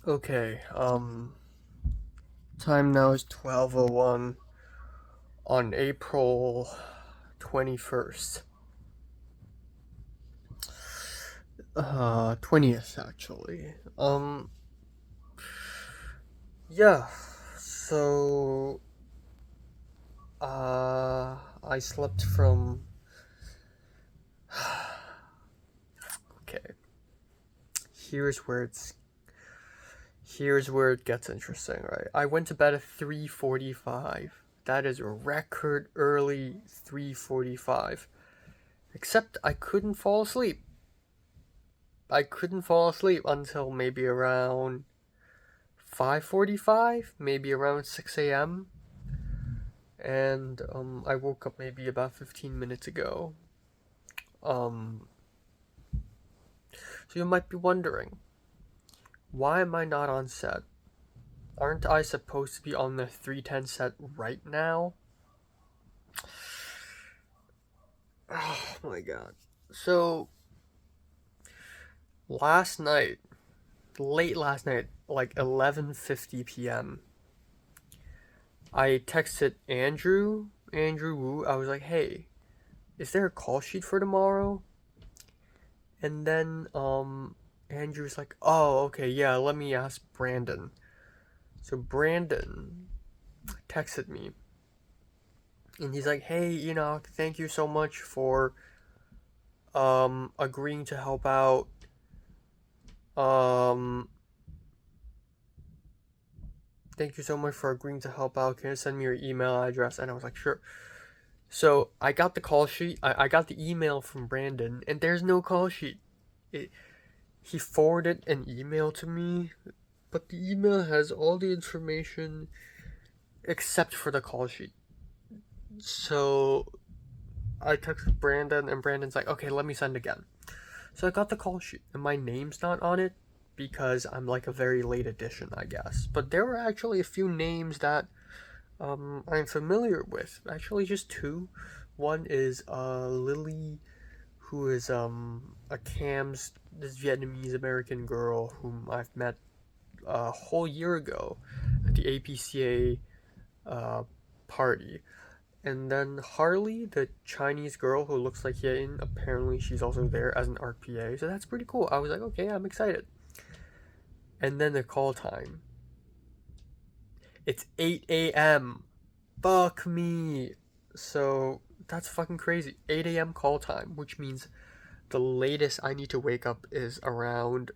Okay, time now is 12:01 on April 21st. 20th actually. Yeah. So I slept from okay. Here's where it's here's where it gets interesting, right? I went to bed at 3:45. That is a record early 3:45. Except I couldn't fall asleep. I couldn't fall asleep until maybe around 5:45, maybe around 6 a.m. And I woke up maybe about 15 minutes ago. Um, so you might be wondering, why am I not on set? Aren't I supposed to be on the 310 set right now? Oh my god. So last night, late last night, like 11:50 p.m., I texted Andrew Wu. I was like, "Hey, is there a call sheet for tomorrow?" And then Andrew's like, "Oh, okay, yeah, let me ask Brandon." So Brandon texted me and he's like, "Hey, thank you so much for agreeing to help out. Um Thank you so much for agreeing to help out. Can you send me your email address?" And I was like, "Sure." So I got the call sheet. I got the email from Brandon, and there's no call sheet. It, he forwarded an email to me, but the email has all the information except for the call sheet. So I texted Brandon, and Brandon's like, "Okay, let me send again." So I got the call sheet, and my name's not on it because I'm like a very late addition, I guess. But there were actually a few names that I'm familiar with. Actually, just two. One is Lily, who is a Cam's this Vietnamese American girl whom I've met a whole year ago at the APCA party. And then Harley, the Chinese girl who looks like Yin, apparently she's also there as an RPA. So that's pretty cool. I was like, okay, I'm excited. And then the call time. It's 8 a.m. Fuck me. So that's fucking crazy. 8 a.m. call time, which means the latest I need to wake up is around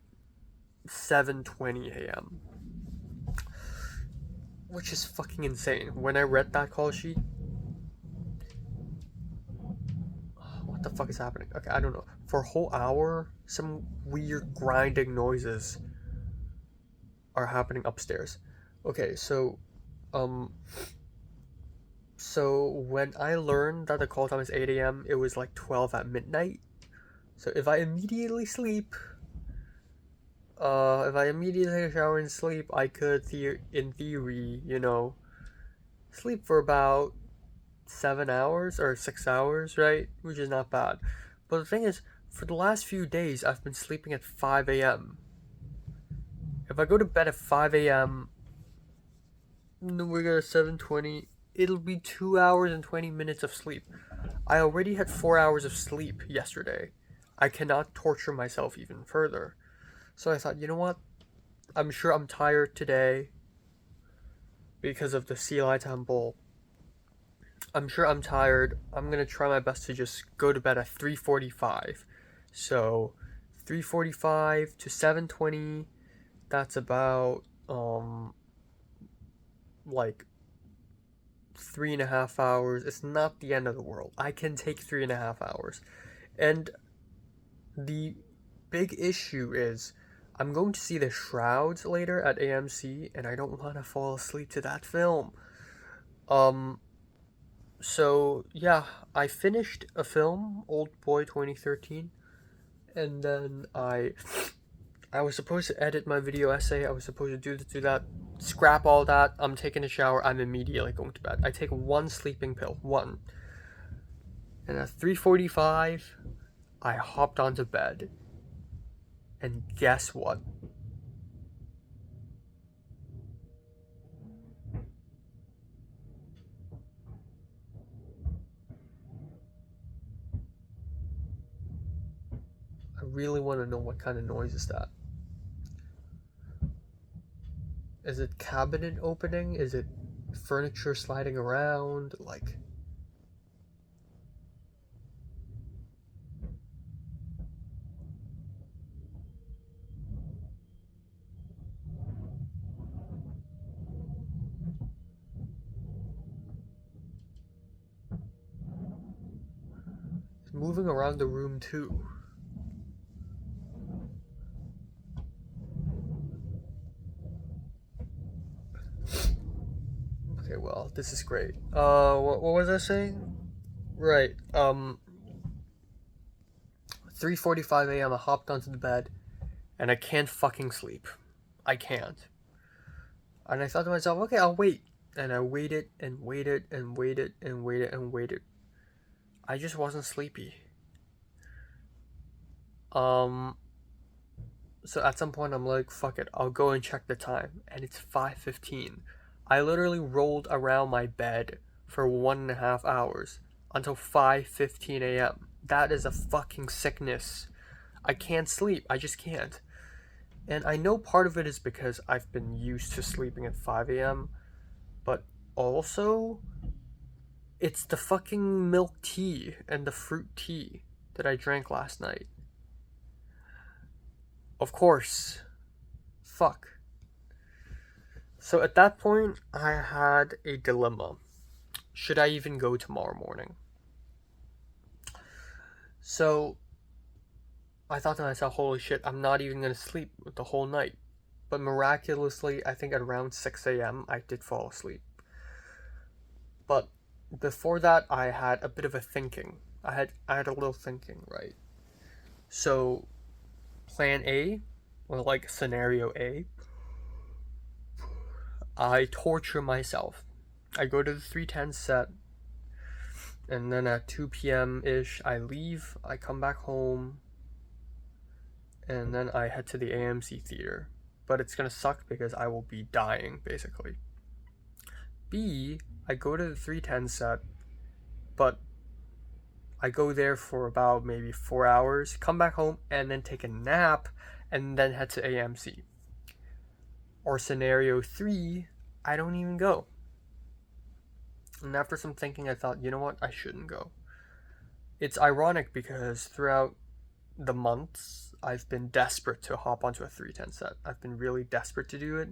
7:20 a.m., which is fucking insane. When I read that call sheet, what the fuck is happening? Okay, I don't know. For a whole hour, some weird grinding noises are happening upstairs. Okay, um, so when I learned that the call time is 8 a.m., it was like 12 at midnight. So if I immediately take a shower and sleep, I could, in theory, sleep for about 7 hours or 6 hours, right? Which is not bad. But the thing is, for the last few days, I've been sleeping at 5 a.m. If I go to bed at 5 a.m., then we go to 7:20, it'll be 2 hours and 20 minutes of sleep. I already had 4 hours of sleep yesterday. I cannot torture myself even further. So I thought, you know what? I'm sure I'm tired today because of the Sea Light Temple. I'm sure I'm tired. I'm gonna try my best to just go to bed at 3:45. So 3:45 to 7:20. That's about like 3.5 hours. It's not the end of the world. I can take 3.5 hours. And the big issue is I'm going to see the Shrouds later at AMC, and I don't want to fall asleep to that film. Um, so yeah, I finished a film, Old Boy 2013, and then I was supposed to edit my video essay. I was supposed to do that. Scrap all that. I'm taking a shower. I'm immediately going to bed. I take one sleeping pill, one, and at 3:45, I hopped onto bed. And guess what? really want to know what kind of noise is that. Is it cabinet opening? Is it furniture sliding around? Like, it's moving around the room too. Okay, well, this is great. What was I saying? Right. 3:45 a.m. I hopped onto the bed, and I can't fucking sleep. I can't. And I thought to myself, okay, I'll wait. And I waited and waited and waited and waited and waited. I just wasn't sleepy. So at some point I'm like, fuck it, I'll go and check the time. And it's 5:15. I literally rolled around my bed for 1.5 hours until 5:15 a.m. That is a fucking sickness. I can't sleep. I just can't. And I know part of it is because I've been used to sleeping at 5 a.m. But also, it's the fucking milk tea and the fruit tea that I drank last night. Of course. Fuck. So at that point, I had a dilemma. Should I even go tomorrow morning? So I thought to myself, holy shit, I'm not even gonna sleep the whole night. But miraculously, I think at around 6 a.m., I did fall asleep. But before that, I had a bit of a thinking. I had a little thinking, right? So, plan A, or like scenario A, I torture myself. I go to the 310 set, and then at 2 p.m. ish, I leave, I come back home, and then I head to the AMC theater. But it's gonna suck because I will be dying, basically. B, I go to the 310 set, but I go there for about maybe 4 hours, come back home, and then take a nap, and then head to AMC. Or scenario 3, I don't even go. And after some thinking, I thought, you know what, I shouldn't go. It's ironic because throughout the months, I've been desperate to hop onto a 310 set. I've been really desperate to do it.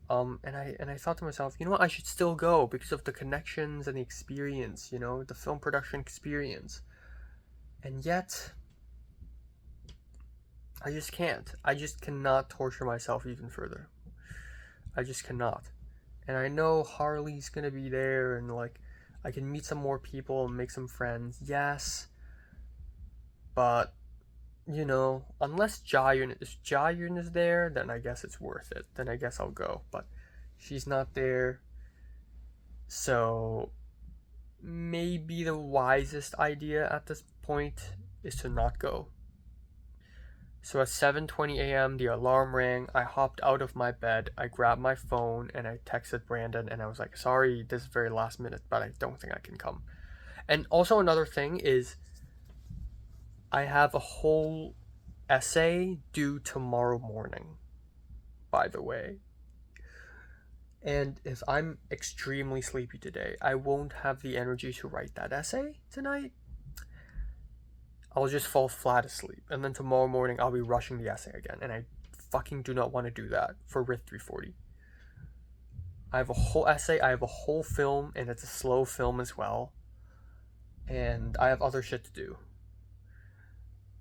And I thought to myself, you know what, I should still go because of the connections and the experience, the film production experience. And yet, I just can't. I just cannot torture myself even further. I just cannot. And I know Harley's gonna be there, and like, I can meet some more people and make some friends. Yes, but unless Jayun is there, then I guess it's worth it. Then I guess I'll go. But she's not there, so maybe the wisest idea at this point is to not go. So at 7:20 a.m. the alarm rang. I hopped out of my bed. I grabbed my phone and I texted Brandon and I was like, "Sorry, this is very last minute, but I don't think I can come." And also another thing is I have a whole essay due tomorrow morning, by the way. And if I'm extremely sleepy today, I won't have the energy to write that essay tonight. I'll just fall flat asleep. And then tomorrow morning, I'll be rushing the essay again. And I fucking do not want to do that for RIT 340. I have a whole essay, I have a whole film, and it's a slow film as well. And I have other shit to do.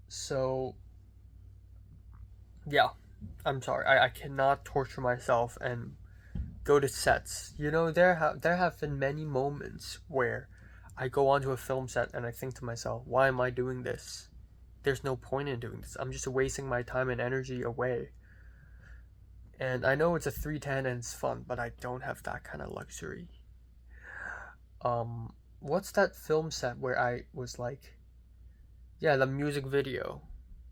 So, yeah, I'm sorry. I cannot torture myself and go to sets. There have been many moments where I go onto a film set and I think to myself, why am I doing this? There's no point in doing this. I'm just wasting my time and energy away. And I know it's a 310 and it's fun, but I don't have that kind of luxury. What's that film set where I was like, yeah, the music video.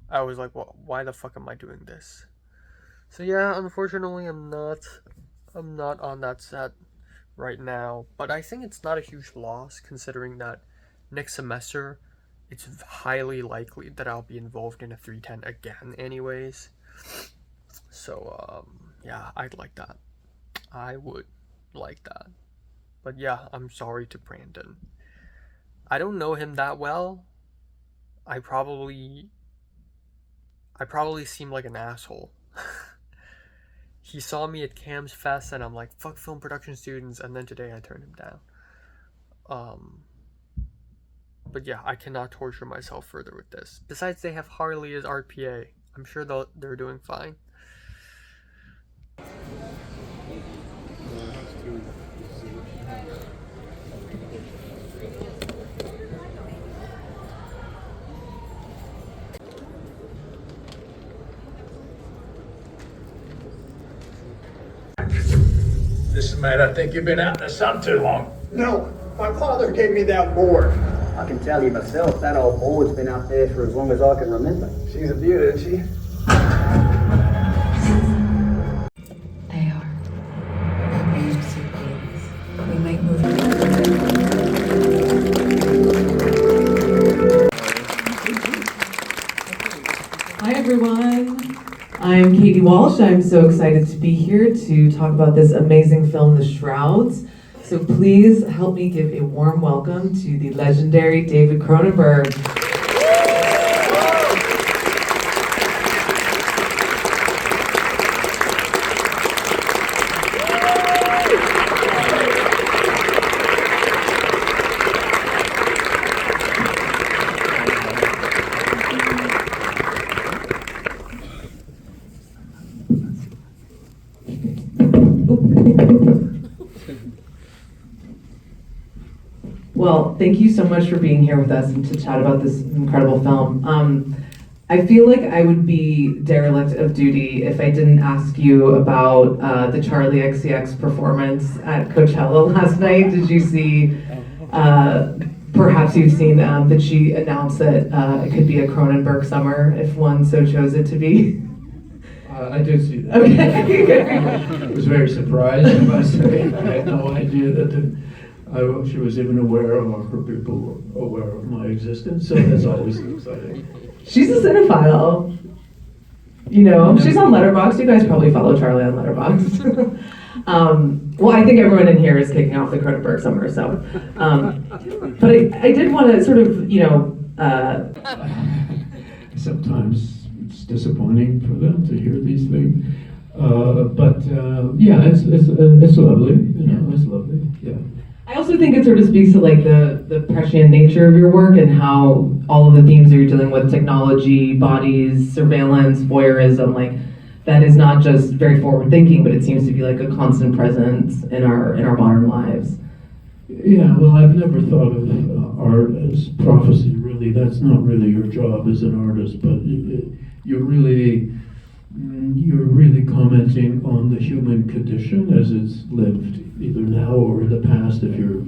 I was like, well, why the fuck am I doing this? So yeah, unfortunately, I'm not on that set right now. But I think it's not a huge loss considering that next semester it's highly likely that I'll be involved in a 310 again anyways. So yeah, I'd like that. I would like that. But yeah, I'm sorry to Brandon. I don't know him that well. I probably seem like an asshole. He saw me at Cam's Fest and I'm like, fuck film production students, and then today I turned him down. But yeah, I cannot torture myself further with this. Besides, they have Harley as RPA. I'm sure they're doing fine. Listen, mate, I think you've been out in the sun too long. No, my father gave me that board. I can tell you myself, that old board's been out there for as long as I can remember. She's a beauty, isn't she? They are. AMC babies. We make movies. Hi everyone. I'm Katie Walsh. I'm so excited to be here to talk about this amazing film, The Shrouds. So please help me give a warm welcome to the legendary David Cronenberg. Well, thank you so much for being here with us and to chat about this incredible film. I feel like I would be derelict of duty if I didn't ask you about the Charlie XCX performance at Coachella last night. Did you see, perhaps you've seen that she announced that it could be a Cronenberg summer if one so chose it to be? I did see that. Okay. I was very surprised, I must say. I had no idea that she was even aware of, or her people were aware of my existence, so that's always exciting. She's a cinephile. You know, she's on Letterboxd. You guys probably follow Charlie on Letterboxd. Well, I think everyone in here is kicking off the Cronenberg summer, so. But I did want to sort of, Sometimes it's disappointing for them to hear these things, but yeah, it's lovely. You know, it's lovely. Yeah. I also think it sort of speaks to like the prescient nature of your work and how all of the themes that you're dealing with, technology, bodies, surveillance, voyeurism, like that is not just very forward thinking, but it seems to be like a constant presence in our modern lives. Yeah, well, I've never thought of art as prophecy, really. That's not really your job as an artist, but you're really commenting on the human condition as it's lived either now or in the past, if you're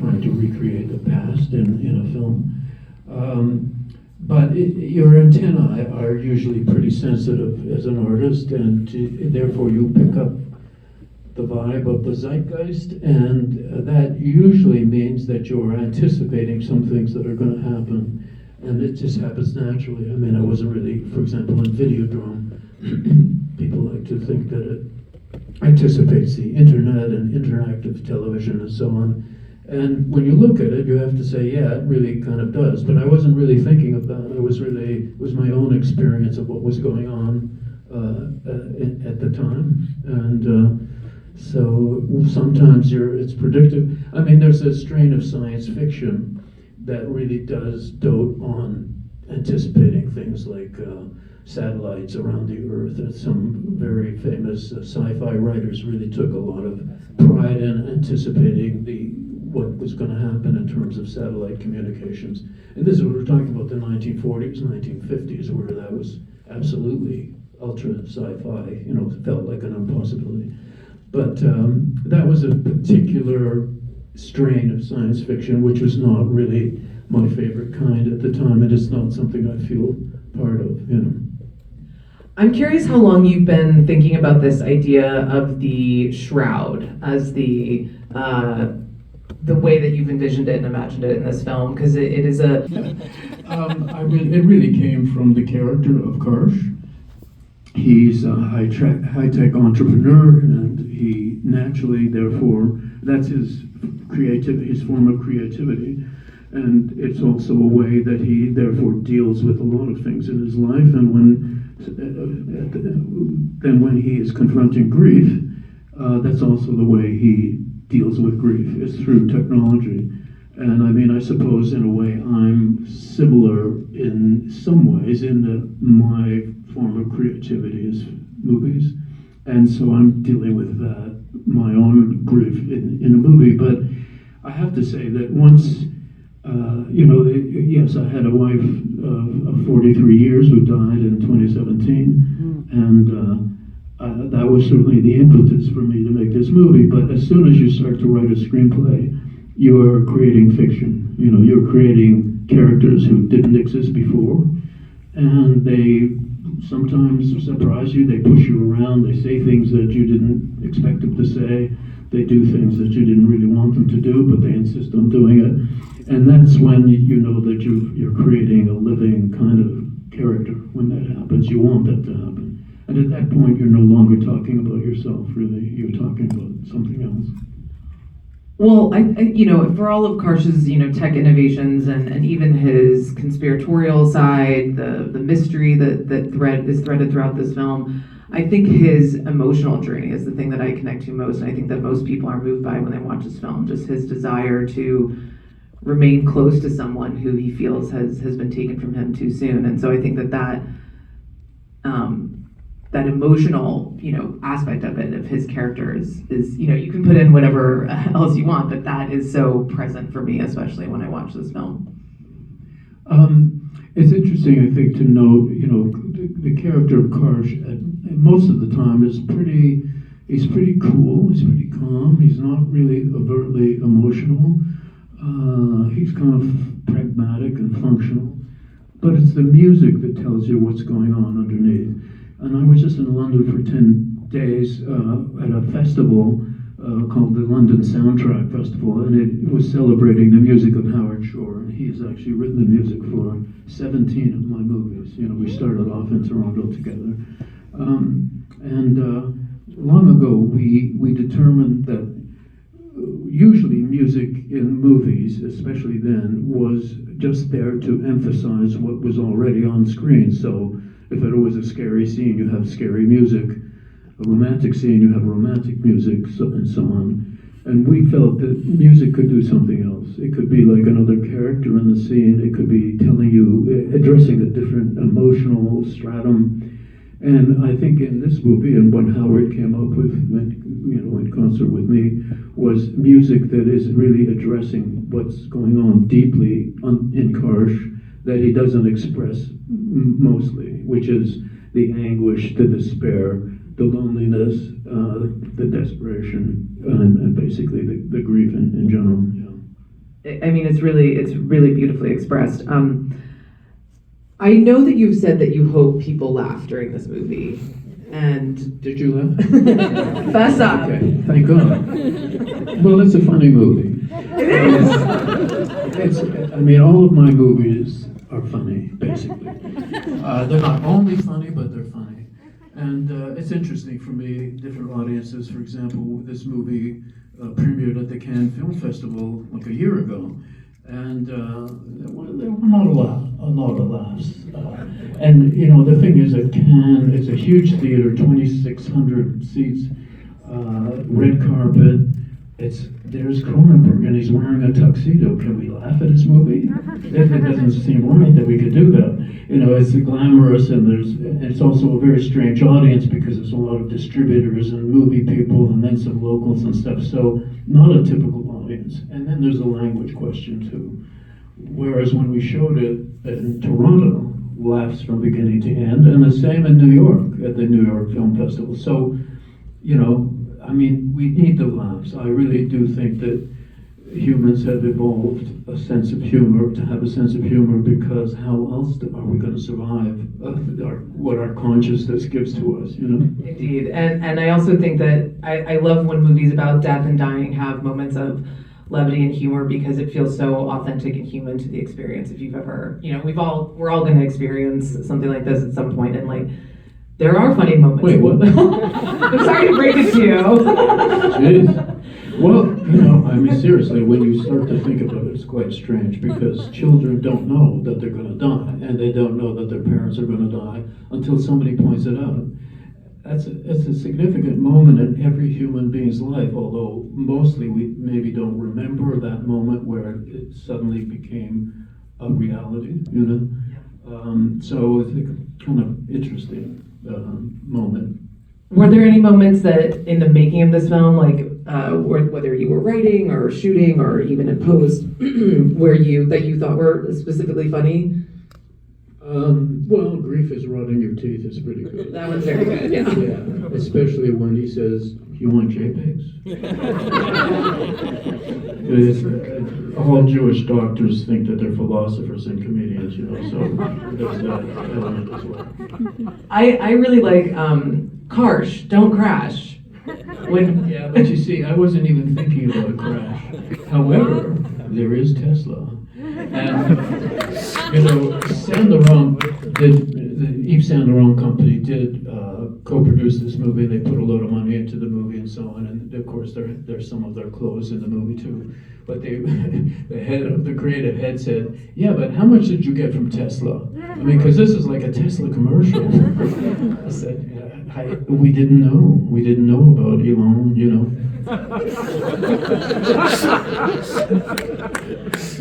trying to recreate the past in a film. But your antennae are usually pretty sensitive as an artist, and therefore you pick up the vibe of the zeitgeist, and that usually means that you're anticipating some things that are going to happen, and it just happens naturally. I mean, I wasn't really, for example, in Videodrome, people like to think that it anticipates the internet and interactive television and so on. And when you look at it, you have to say, yeah, it really kind of does. But I wasn't really thinking of that. It was my own experience of what was going on at the time. And so sometimes it's predictive. I mean, there's a strain of science fiction that really does dote on anticipating things like satellites around the Earth. And some very famous sci-fi writers really took a lot of pride in anticipating what was going to happen in terms of satellite communications. And this is what we're talking about, the 1940s, 1950s, where that was absolutely ultra sci-fi, felt like an impossibility. But that was a particular strain of science fiction, which was not really my favorite kind at the time, and it's not something I feel part of, I'm curious how long you've been thinking about this idea of the shroud as the the way that you've envisioned it and imagined it in this film, because it is a It really came from the character of Karsh. He's a high-tech entrepreneur, and he naturally, therefore, that's his form of creativity. And it's also a way that he, therefore, deals with a lot of things in his life. And when he is confronting grief, that's also the way he deals with grief, is through technology. And I mean, I suppose in a way I'm similar in some ways in that my form of creativity is movies. And so I'm dealing with that, my own grief in a movie. But I have to say that once, yes, I had a wife of 43 years who died in 2017. And that was certainly the impetus for me to make this movie. But as soon as you start to write a screenplay, you are creating fiction. You're creating characters who didn't exist before, and they sometimes surprise you. They push you around. They say things that you didn't expect them to say. They do things that you didn't really want them to do, but they insist on doing it. And that's when you know that you're creating a living kind of character. When that happens, you want that to happen. And at that point, you're no longer talking about yourself, really. You're talking about something else. Well, for all of Karsh's, tech innovations and even his conspiratorial side, the mystery that is threaded throughout this film, I think his emotional journey is the thing that I connect to most, and I think that most people are moved by when they watch this film. Just his desire to remain close to someone who he feels has been taken from him too soon, and so I think that emotional, aspect of it, of his characters is, you can put in whatever else you want, but that is so present for me, especially when I watch this film. It's interesting, I think, to note, the character of Karsh, most of the time he's pretty cool, he's pretty calm, he's not really overtly emotional, he's kind of pragmatic and functional, but it's the music that tells you what's going on underneath. And I was just in London for 10 days at a festival called the London Soundtrack Festival, and it was celebrating the music of Howard Shore. And he has actually written the music for 17 of my movies. We started off in Toronto together. Long ago, we determined that usually music in movies, especially then, was just there to emphasize what was already on screen. So if it was a scary scene, you have scary music. A romantic scene, you have romantic music, and so on. And we felt that music could do something else. It could be like another character in the scene. It could be telling you, addressing a different emotional stratum. And I think in this movie, and what Howard came up with, in concert with me, was music that is really addressing what's going on deeply in Karsh that he doesn't express mostly, which is the anguish, the despair, the loneliness, the desperation, and basically the grief in general. Yeah. I mean, it's really beautifully expressed. I know that you've said that you hope people laugh during this movie, and Did you laugh? fess up. Okay, thank God. Well, it's a funny movie. It is. All of my movies are funny, basically. They're not only funny, but they're funny. And it's interesting for me, different audiences, for example, this movie premiered at the Cannes Film Festival like a year ago. And there were not a lot of laughs. And the thing is that Cannes is a huge theater, 2,600 seats, red carpet. There's Cronenberg, and he's wearing a tuxedo. Can we laugh at his movie? It doesn't seem right that we could do that. It's glamorous, and it's also a very strange audience because there's a lot of distributors and movie people, and then some locals and stuff. So not a typical audience. And then there's the language question too. Whereas when we showed it in Toronto, laughs from beginning to end, and the same in New York at the New York Film Festival. So, we need the laughs. I really do think that humans have evolved a sense of humor, to have a sense of humor, because how else are we going to survive what our consciousness gives to us, Indeed. And I also think that I love when movies about death and dying have moments of levity and humor because it feels so authentic and human to the experience. If you've ever, we're all going to experience something like this at some point, and like there are funny moments. Wait, what? I'm sorry to break it to you. Jeez. Well, I mean, seriously, when you start to think about it, it's quite strange because children don't know that they're going to die, and they don't know that their parents are going to die until somebody points it out. It's a significant moment in every human being's life, although mostly we maybe don't remember that moment where it suddenly became a reality, so it's a kind of interesting moment. Were there any moments that in the making of this film, like whether you were writing or shooting or even in post, that you thought were specifically funny? Well, grief is rotting your teeth is pretty good. That was very good, yeah. Yeah, especially when he says, "You want JPEGs?" All Jewish doctors think that they're philosophers and comedians, so there's that element as well. I really like Karsh, Don't Crash. Yeah, but you see, I wasn't even thinking about a crash. However, there is Tesla. And, Yves Saint Laurent company did co-produce this movie. They put a lot of money into the movie and so on. And of course, there's some of their clothes in the movie too. But the creative head said, "Yeah, but how much did you get from Tesla? I mean, because this is like a Tesla commercial." I said, "We didn't know. We didn't know about Elon,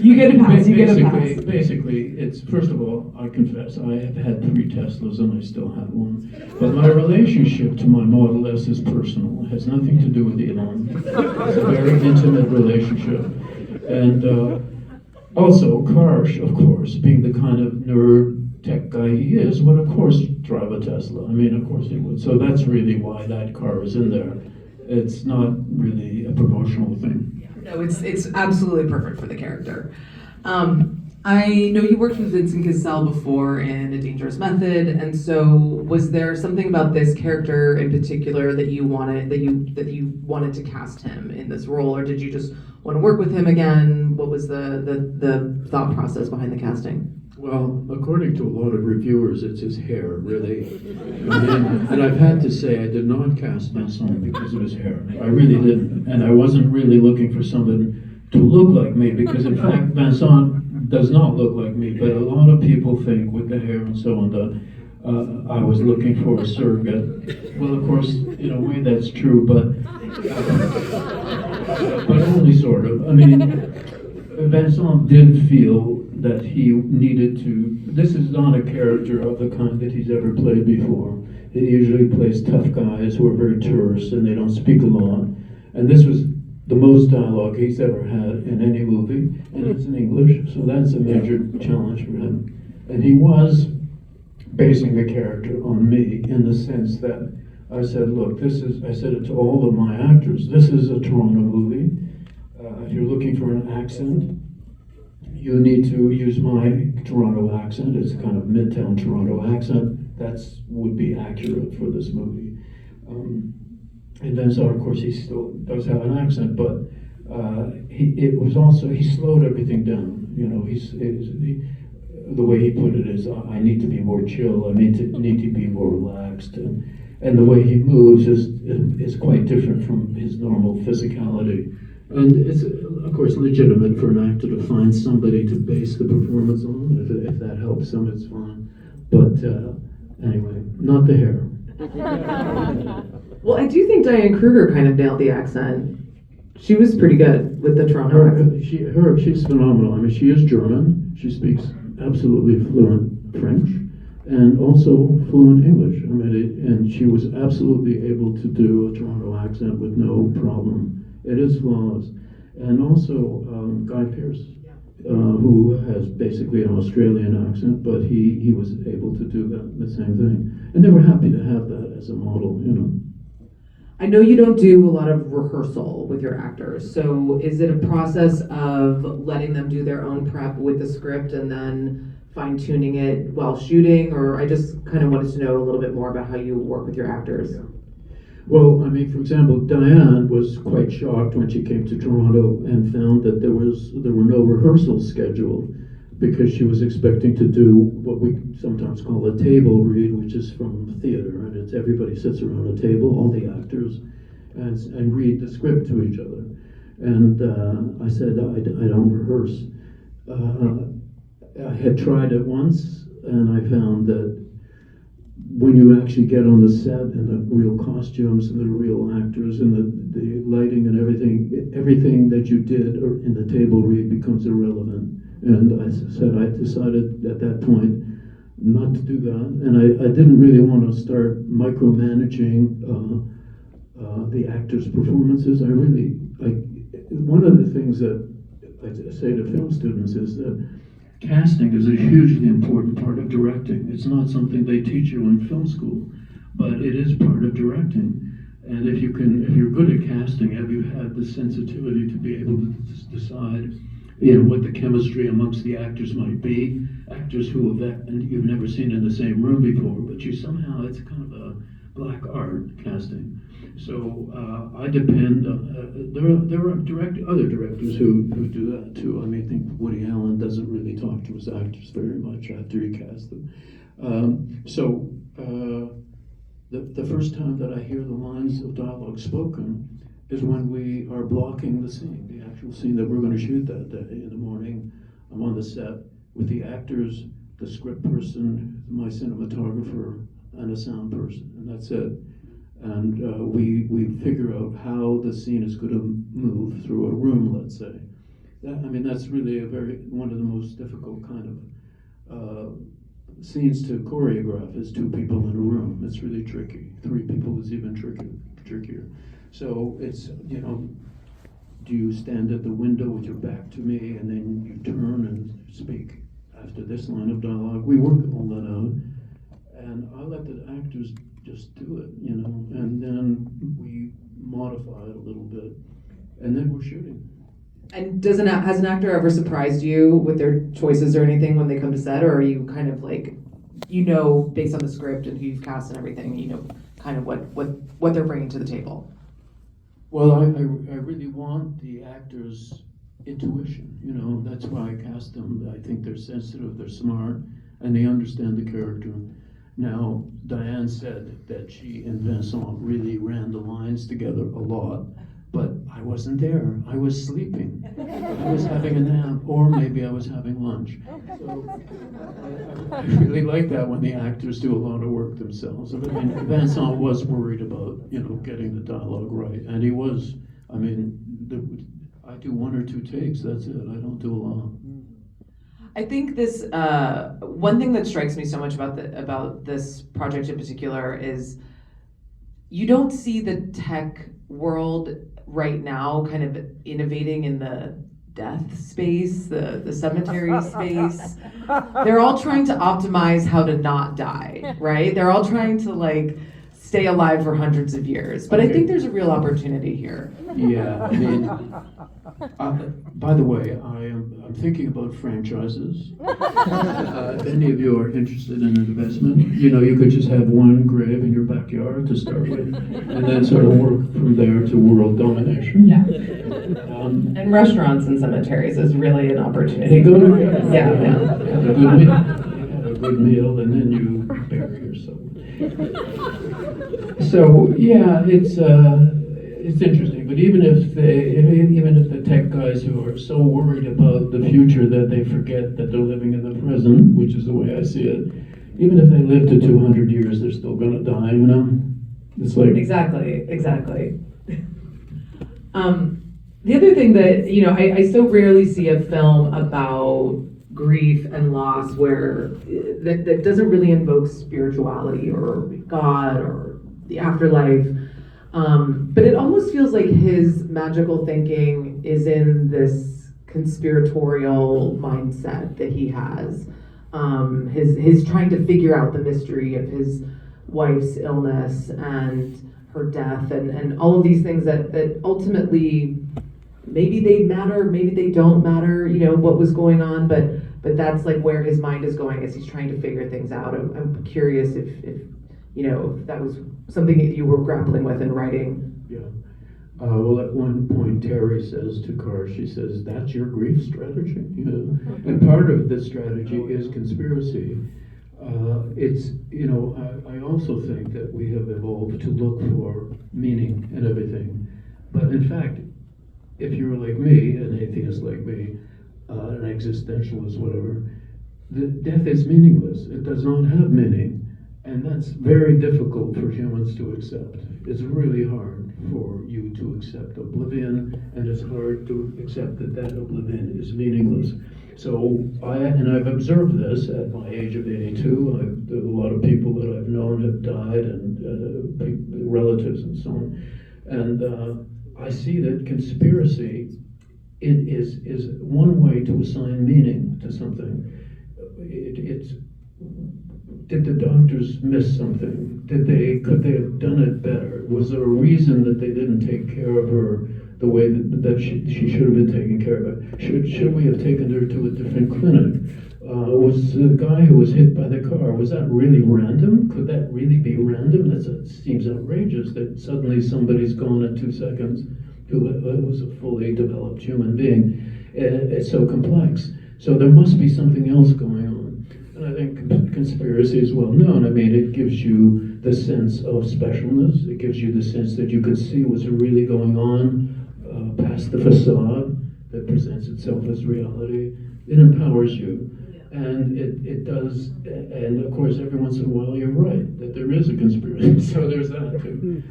You get a pass, you get a pass. Basically, it's, first of all, I confess, I have had 3 Teslas and I still have one. But my relationship to my Model S is personal. It has nothing to do with Elon. It's a very intimate relationship. And also, Karsh, of course, being the kind of nerd tech guy he is, would of course drive a Tesla. I mean, of course he would. So that's really why that car is in there. It's not really a promotional thing. No, it's absolutely perfect for the character. I know you worked with Vincent Cassel before in A Dangerous Method, and so was there something about this character in particular that you wanted to cast him in this role, or did you just want to work with him again? What was the thought process behind the casting? Well, according to a lot of reviewers, it's his hair, really. And I've had to say I did not cast Vincent because of his hair. I really didn't. And I wasn't really looking for someone to look like me because, in fact, Vincent does not look like me. But a lot of people think with the hair and so on that I was looking for a surrogate. Well, of course, in a way that's true, but only sort of. I mean, Vincent did feel that he needed to. This is not a character of the kind that he's ever played before. He usually plays tough guys who are very terse and they don't speak a lot. And this was the most dialogue he's ever had in any movie, and it's in English, so that's a major challenge for him. And he was basing the character on me in the sense that I said, look, I said it to all of my actors, this is a Toronto movie. If you're looking for an accent, you need to use my Toronto accent. It's a kind of Midtown Toronto accent. That would be accurate for this movie. And Vincent, of course, he still does have an accent, but he slowed everything down. The way he put it is, I need to be more chill. I need to be more relaxed, and the way he moves is quite different from his normal physicality. And it's, of course, legitimate for an actor to find somebody to base the performance on. If that helps them, it's fine. But anyway, not the hair. Well, I do think Diane Kruger kind of nailed the accent. She was pretty good with the Toronto accent. She's phenomenal. I mean, she is German. She speaks absolutely fluent French and also fluent English. I mean, and she was absolutely able to do a Toronto accent with no problem. It is flawless. And also Guy Pearce, who has basically an Australian accent, but he was able to do the same thing. And they were happy to have that as a model, I know you don't do a lot of rehearsal with your actors, so is it a process of letting them do their own prep with the script and then fine-tuning it while shooting? Or I just kind of wanted to know a little bit more about how you work with your actors. Yeah. Well, I mean, for example, Diane was quite shocked when she came to Toronto and found that there were no rehearsals scheduled because she was expecting to do what we sometimes call a table read, which is from theater, and it's everybody sits around a table, all the actors, and read the script to each other. And I said, I don't rehearse. I had tried it once, and I found that when you actually get on the set and the real costumes and the real actors and the lighting and everything that you did or in the table read becomes irrelevant. And I decided at that point not to do that. And I didn't really want to start micromanaging the actors' performances. One of the things that I say to film students is that casting is a hugely important part of directing. It's not something they teach you in film school, but it is part of directing. And if you're good at casting, have you had the sensitivity to be able to decide, what the chemistry amongst the actors might be? Actors who you've never seen in the same room before, but you somehow, it's kind of a black art casting. So I depend. There are other directors who do that too. I mean, I think Woody Allen doesn't really talk to his actors very much after he casts them. The first time that I hear the lines of dialogue spoken is when we are blocking the scene, the actual scene that we're going to shoot that day. In the morning, I'm on the set with the actors, the script person, my cinematographer, and a sound person, and that's it. And we figure out how the scene is going to move through a room, let's say. That's really one of the most difficult kind of scenes to choreograph is two people in a room. It's really tricky. Three people is even trickier. So it's, do you stand at the window with your back to me and then you turn and speak after this line of dialogue? We work all that out. And I let the actors just do it, and then we modify it a little bit, and then we're shooting. And has an actor ever surprised you with their choices or anything when they come to set, or are you kind of like, based on the script and who you've cast and everything, kind of what they're bringing to the table? Well, I really want the actors' intuition, that's why I cast them. I think they're sensitive, they're smart, and they understand the character. Now, Diane said that she and Vincent really ran the lines together a lot, but I wasn't there. I was sleeping. I was having a nap, or maybe I was having lunch. So I really like that when the actors do a lot of work themselves. Vincent was worried about, getting the dialogue right, and he was. I do one or two takes, that's it. I don't do a lot. I think this one thing that strikes me so much about this project in particular is you don't see the tech world right now kind of innovating in the death space, the cemetery space. They're all trying to optimize how to not die, right? They're all trying to stay alive for hundreds of years. But I think there's a real opportunity here. Yeah, by the way, I'm thinking about franchises. If any of you are interested in an investment, you could just have one grave in your backyard to start with, and then sort of work from there to world domination. Yeah. And restaurants and cemeteries is really an opportunity. Go to Yeah. Have a good meal, and then you bury yourself. So yeah, it's interesting. But even if the tech guys who are so worried about the future that they forget that they're living in the present, which is the way I see it, even if they live to 200 years, they're still gonna die. It's like Exactly. The other thing that I so rarely see a film about grief and loss where that doesn't really invoke spirituality or God or the afterlife. But it almost feels like his magical thinking is in this conspiratorial mindset that he has. His trying to figure out the mystery of his wife's illness and her death and all of these things that ultimately maybe they matter, maybe they don't matter, what was going on, but that's where his mind is going as he's trying to figure things out. I'm curious if if that was something that you were grappling with in writing. Yeah. Well, at one point, Terry says to Carr, she says, "That's your grief strategy." And part of the strategy is conspiracy. I also think that we have evolved to look for meaning in everything. But in fact, if you're like me, an atheist like me, an existentialist, whatever, the death is meaningless. It does not have meaning. And that's very difficult for humans to accept. It's really hard for you to accept oblivion, and it's hard to accept that oblivion is meaningless. So I've observed this at my age of 82. A lot of people that I've known have died, and relatives and so on. And I see that conspiracy is one way to assign meaning to something. Did the doctors miss something? Could they have done it better? Was there a reason that they didn't take care of her the way that she should have been taken care of? Should we have taken her to a different clinic? Was the guy who was hit by the car, was that really random? Could that really be random? That seems outrageous that suddenly somebody's gone in 2 seconds who was a fully developed human being. It's so complex. So there must be something else going on. And I think conspiracy is well known. I mean, it gives you the sense of specialness. It gives you the sense that you can see what's really going on past the facade that presents itself as reality. It empowers you. And it does, and of course, every once in a while you're right, that there is a conspiracy. So there's that too.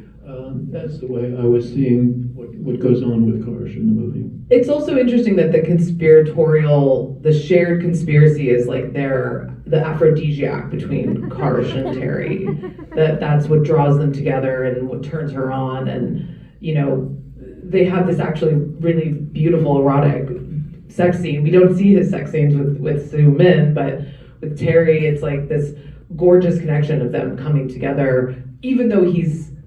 That's the way I was seeing what goes on with Karsh in the movie. It's also interesting that the shared conspiracy is like the aphrodisiac between Karsh and Terry. That's what draws them together and what turns her on. And, they have this actually really beautiful erotic sex scene. We don't see his sex scenes with Soo Min, but with Terry, it's like this gorgeous connection of them coming together, even though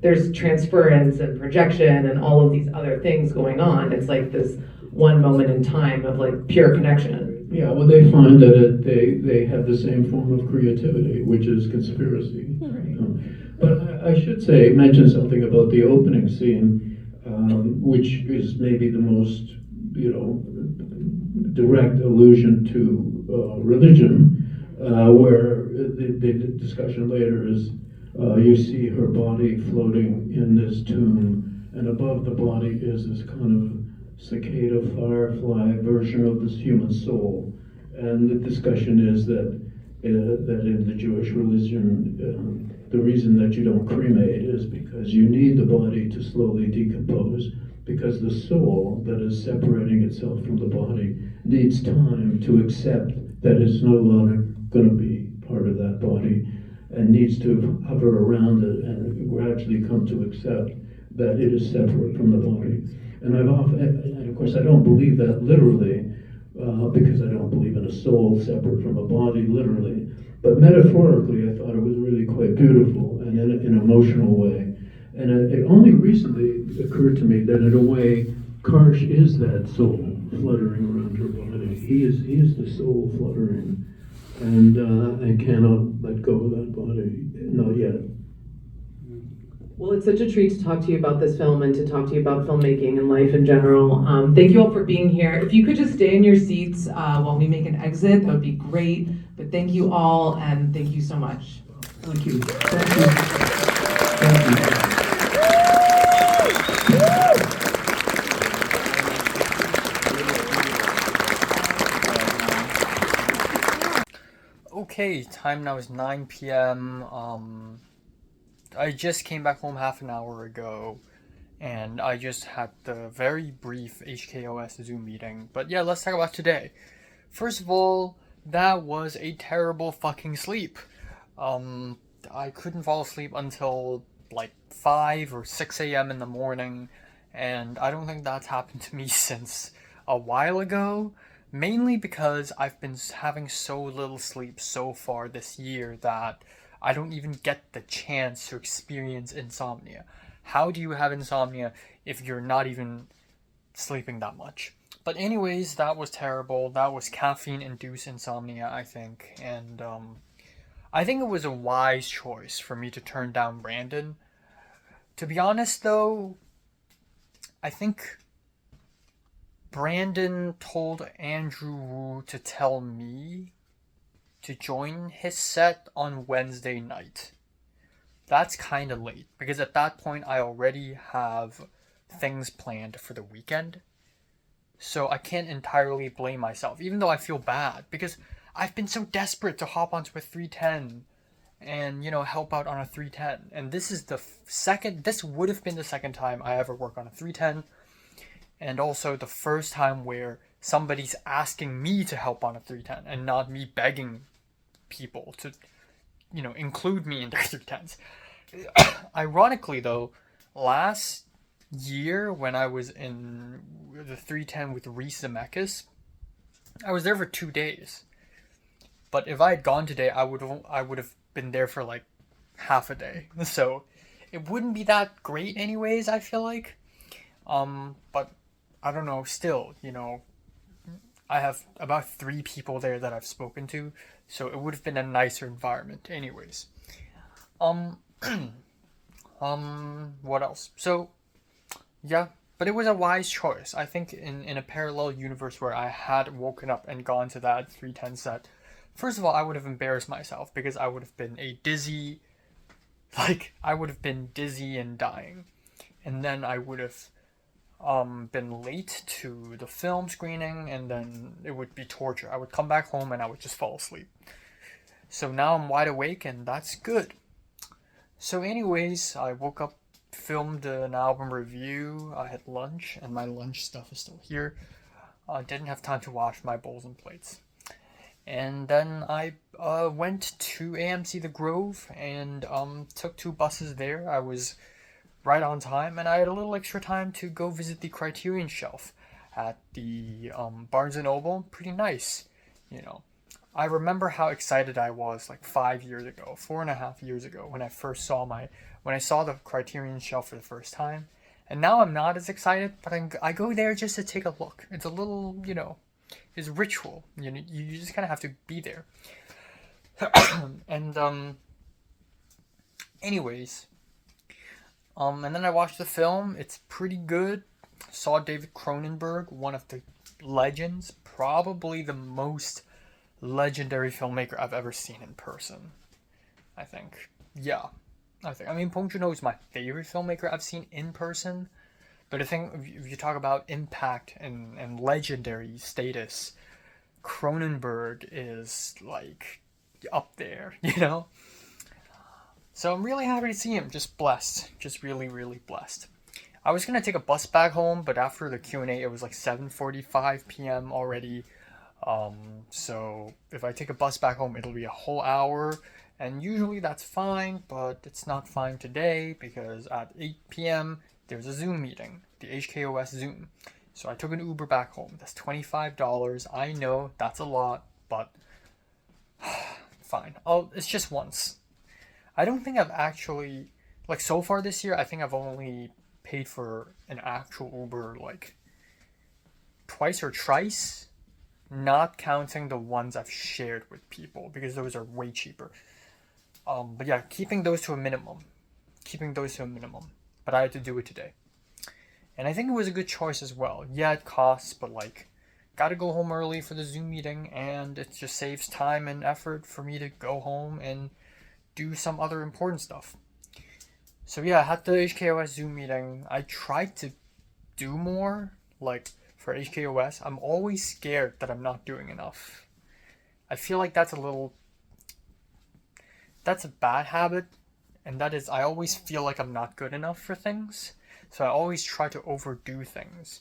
there's transference and projection and all of these other things going on. It's like this one moment in time of like pure connection. Yeah, well, they find that they have the same form of creativity, which is conspiracy. But I should mention something about the opening scene, which is maybe the most, direct allusion to religion, where the discussion later is you see her body floating in this tomb, and above the body is this kind of cicada firefly version of this human soul. And the discussion is that in the Jewish religion, the reason that you don't cremate is because you need the body to slowly decompose, because the soul that is separating itself from the body needs time to accept that it's no longer going to be part of that body, and needs to hover around it and gradually come to accept that it is separate from the body. And of course I don't believe that literally, because I don't believe in a soul separate from a body literally, but metaphorically I thought it was really quite beautiful and in an emotional way. And it only recently occurred to me that in a way Karsh is that soul fluttering around her body. He is the soul fluttering, and cannot let go of that body, not yet. Well, it's such a treat to talk to you about this film and to talk to you about filmmaking and life in general. Thank you all for being here. If you could just stay in your seats while we make an exit, that would be great. But thank you all, and thank you so much. Thank you. Thank you. Thank you. Okay, time now is 9 p.m. I just came back home half an hour ago, and I just had the very brief HKOS Zoom meeting. But yeah, let's talk about today. First of all, that was a terrible fucking sleep. I couldn't fall asleep until like 5 or 6 a.m. in the morning, and I don't think that's happened to me since a while ago. Mainly because I've been having so little sleep so far this year that I don't even get the chance to experience insomnia. How do you have insomnia if you're not even sleeping that much? But anyways, that was terrible. That was caffeine-induced insomnia, I think. And I think it was a wise choice for me to turn down Brandon. To be honest, though, I think Brandon told Andrew Wu to tell me to join his set on Wednesday night. That's kind of late because at that point I already have things planned for the weekend. So I can't entirely blame myself, even though I feel bad because I've been so desperate to hop onto a 310 and, help out on a 310. And this is this would have been the second time I ever work on a 310. And also the first time where somebody's asking me to help on a 310 and not me begging people to, include me in their 310s. Ironically, though, last year when I was in the 310 with Reese Zemeckis, I was there for 2 days. But if I had gone today, I would have been there for like half a day. So it wouldn't be that great anyways, I feel like. But I don't know, still, I have about 3 people there that I've spoken to, so it would have been a nicer environment anyways. What else? So, yeah, but it was a wise choice. I think in a parallel universe where I had woken up and gone to that 310 set, first of all, I would have embarrassed myself because I would have been I would have been dizzy and dying. And then I would have been late to the film screening, and then it would be torture. I would come back home and I would just fall asleep. So now I'm wide awake, and that's good. So anyways, I woke up, filmed an album review, I had lunch, and my lunch stuff is still here. I didn't have time to wash my bowls and plates. And then I went to AMC The Grove and took 2 buses there. I was right on time, and I had a little extra time to go visit the Criterion Shelf at the Barnes & Noble. Pretty nice, I remember how excited I was like 4.5 years ago when I saw the Criterion Shelf for the first time. And now I'm not as excited, but I go there just to take a look. It's a little, it's ritual. You just kind of have to be there. And anyways, and then I watched the film. It's pretty good. Saw David Cronenberg, one of the legends, probably the most legendary filmmaker I've ever seen in person. I think. Yeah. I mean, Bong Joon-ho is my favorite filmmaker I've seen in person. But I think if you talk about impact and legendary status, Cronenberg is like up there, So I'm really happy to see him. Just blessed. Just really, really blessed. I was going to take a bus back home, but after the Q&A, it was like 7:45 p.m. already. So if I take a bus back home, it'll be a whole hour. And usually that's fine, but it's not fine today because at 8 p.m. there's a Zoom meeting, the HKOS Zoom. So I took an Uber back home. That's $25. I know that's a lot, but fine. It's just once. I don't think I've actually, so far this year, I think I've only paid for an actual Uber twice or thrice, not counting the ones I've shared with people because those are way cheaper. But yeah, keeping those to a minimum. But I had to do it today. And I think it was a good choice as well. Yeah, it costs, but gotta go home early for the Zoom meeting, and it just saves time and effort for me to go home and do some other important stuff. So yeah, I had the HKOS Zoom meeting. I tried to do more, for HKOS. I'm always scared that I'm not doing enough. I feel like that's a bad habit, and that is I always feel like I'm not good enough for things. So I always try to overdo things.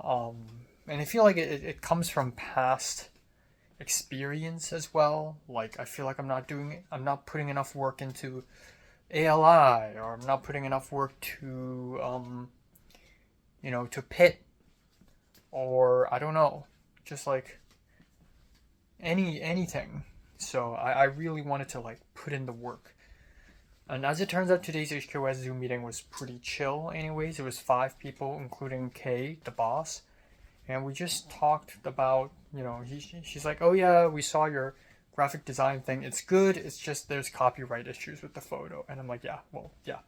And I feel like it comes from past experience as well. I feel like I'm not putting enough work into ALI, or I'm not putting enough work to to PIT, or I don't know, just anything. So I really wanted to put in the work. And as it turns out, today's HKOS Zoom meeting was pretty chill anyways. It was 5 people, including Kay, the boss. And we just talked about, she's like, oh yeah, we saw your graphic design thing. It's good. It's just there's copyright issues with the photo, and I'm like, yeah, well, yeah.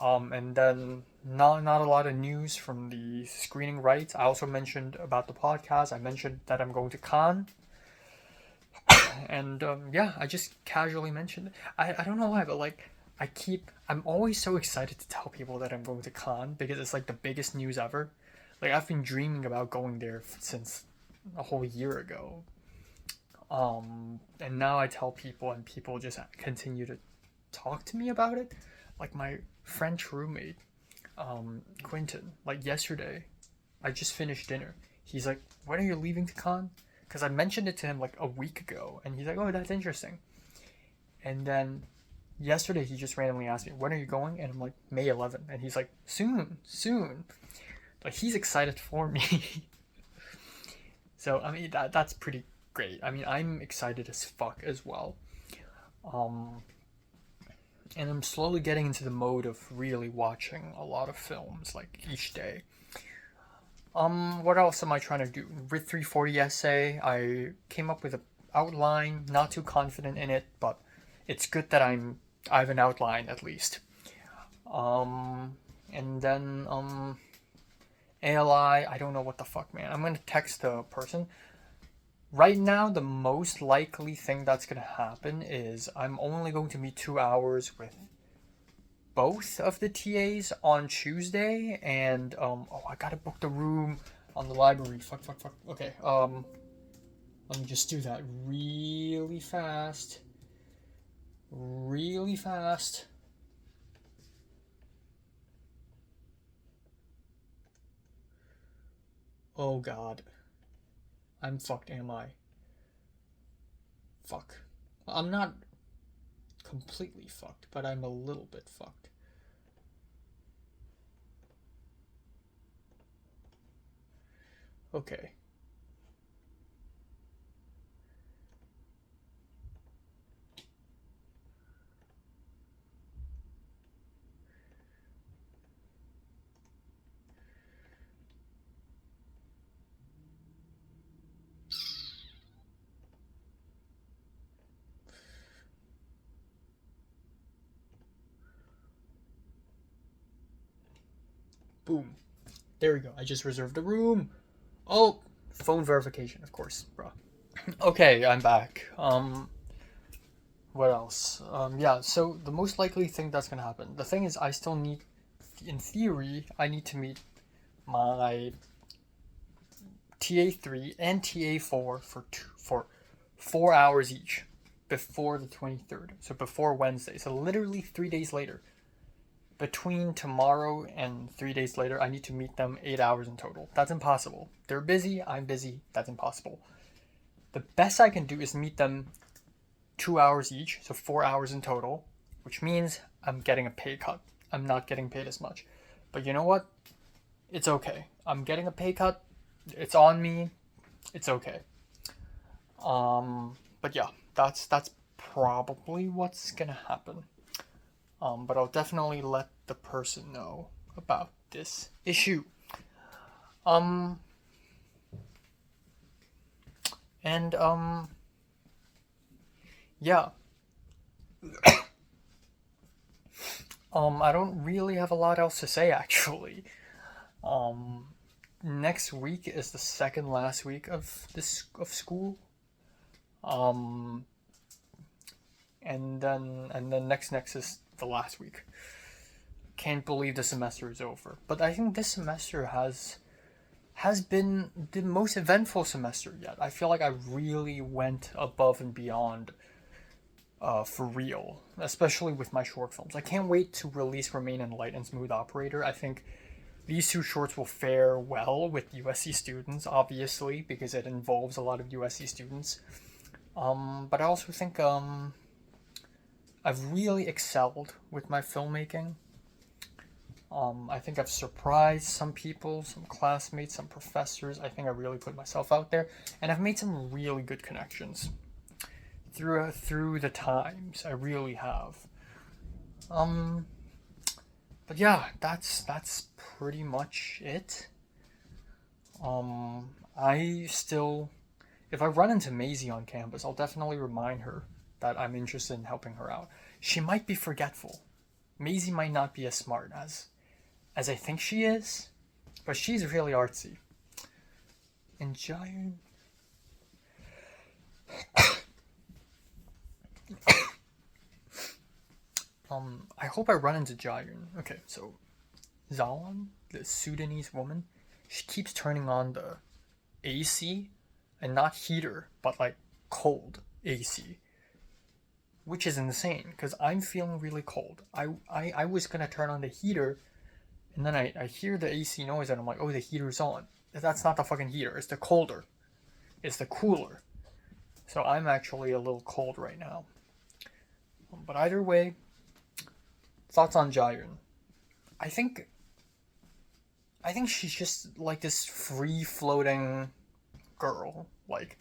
And then not a lot of news from the screening rights. I also mentioned about the podcast. I mentioned that I'm going to Cannes, and yeah, I just casually mentioned it. I don't know why, but like I'm always so excited to tell people that I'm going to Cannes because it's like the biggest news ever. Like I've been dreaming about going there since a whole year ago. And now I tell people, and people just continue to talk to me about it. Like my French roommate, Quentin, like yesterday, I just finished dinner. He's like, when are you leaving to Cannes? Because I mentioned it to him like a week ago, and he's like, oh, that's interesting. And then yesterday, he just randomly asked me, when are you going? And I'm like, May 11th. And he's like, soon, soon. Like, he's excited for me. So, I mean, that's pretty great. I mean, I'm excited as fuck as well. And I'm slowly getting into the mode of really watching a lot of films, like, each day. What else am I trying to do? With 340 essay, I came up with an outline, not too confident in it, but it's good that I have an outline at least. And then, ALI, I don't know what the fuck, man. I'm gonna text the person. Right now, the most likely thing that's gonna happen is I'm only going to meet 2 hours with both of the TAs on Tuesday, and I gotta book the room on the library. Fuck. Okay, let me just do that really fast. Really fast. Oh god. I'm fucked, am I? Fuck. I'm not completely fucked, but I'm a little bit fucked. Okay. Boom. There we go. I just reserved a room. Oh, phone verification, of course, bro. Okay, I'm back. What else? Yeah, so the most likely thing that's gonna happen. The thing is, I still need, in theory, I need to meet my TA3 and TA4 for 4 hours each before the 23rd. So before Wednesday. So literally 3 days later. Between tomorrow and 3 days later, I need to meet them 8 hours in total. That's impossible. They're busy, I'm busy, that's impossible. The best I can do is meet them 2 hours each, so 4 hours in total, which means I'm getting a pay cut. I'm not getting paid as much. But you know what? It's okay. I'm getting a pay cut. It's on me. It's okay. But yeah, that's probably what's gonna happen. But I'll definitely let the person know about this issue. And yeah. I don't really have a lot else to say actually. Next week is the second last week of school. And then next is the last week. Can't believe the semester is over. But I think this semester has been the most eventful semester yet. I feel like I really went above and beyond for real, especially with my short films. I can't wait to release Remain in Light and Smooth Operator. I think these two shorts will fare well with USC students, obviously, because it involves a lot of USC students. But I also think I've really excelled with my filmmaking. I think I've surprised some people, some classmates, some professors. I think I really put myself out there, and I've made some really good connections through the times. I really have. But yeah, that's pretty much it. I still if I run into Maisie on campus, I'll definitely remind her that I'm interested in helping her out. She might be forgetful. Maisie might not be as smart as I think she is, but she's really artsy. And Giant. I hope I run into Jayun. Okay, so Zawan, the Sudanese woman, she keeps turning on the AC, and not heater, but like cold AC, which is insane because I'm feeling really cold. I was gonna turn on the heater, and then I hear the AC noise, and I'm like, oh, the heater's on. That's not the fucking heater. It's the colder. It's the cooler. So I'm actually a little cold right now. But either way, thoughts on Jayun. I think she's just like this free floating girl. Like,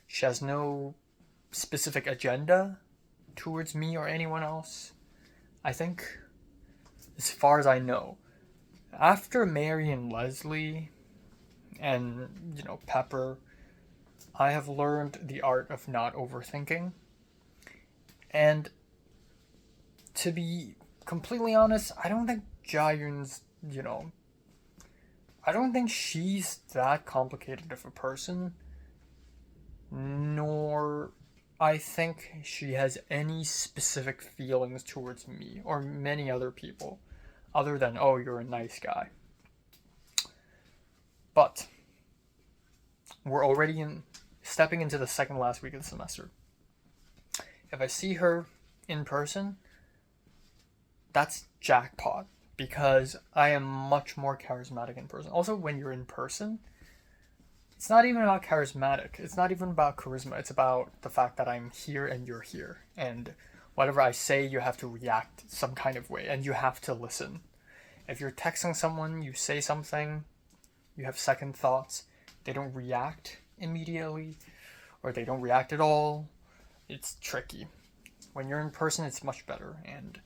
she has no specific agenda towards me or anyone else. I think, as far as I know, after Mary and Leslie and, Pepper, I have learned the art of not overthinking. And to be completely honest, I don't think Jayun's, I don't think she's that complicated of a person, nor I think she has any specific feelings towards me or many other people, other than, oh, you're a nice guy. But we're already stepping into the second last week of the semester. If I see her in person, that's jackpot, because I am much more charismatic in person. Also, when you're in person, it's not even about charismatic. It's not even about charisma. It's about the fact that I'm here and you're here. And whatever I say, you have to react some kind of way, and you have to listen. If you're texting someone, you say something, you have second thoughts, they don't react immediately, or they don't react at all, it's tricky. When you're in person, it's much better. And,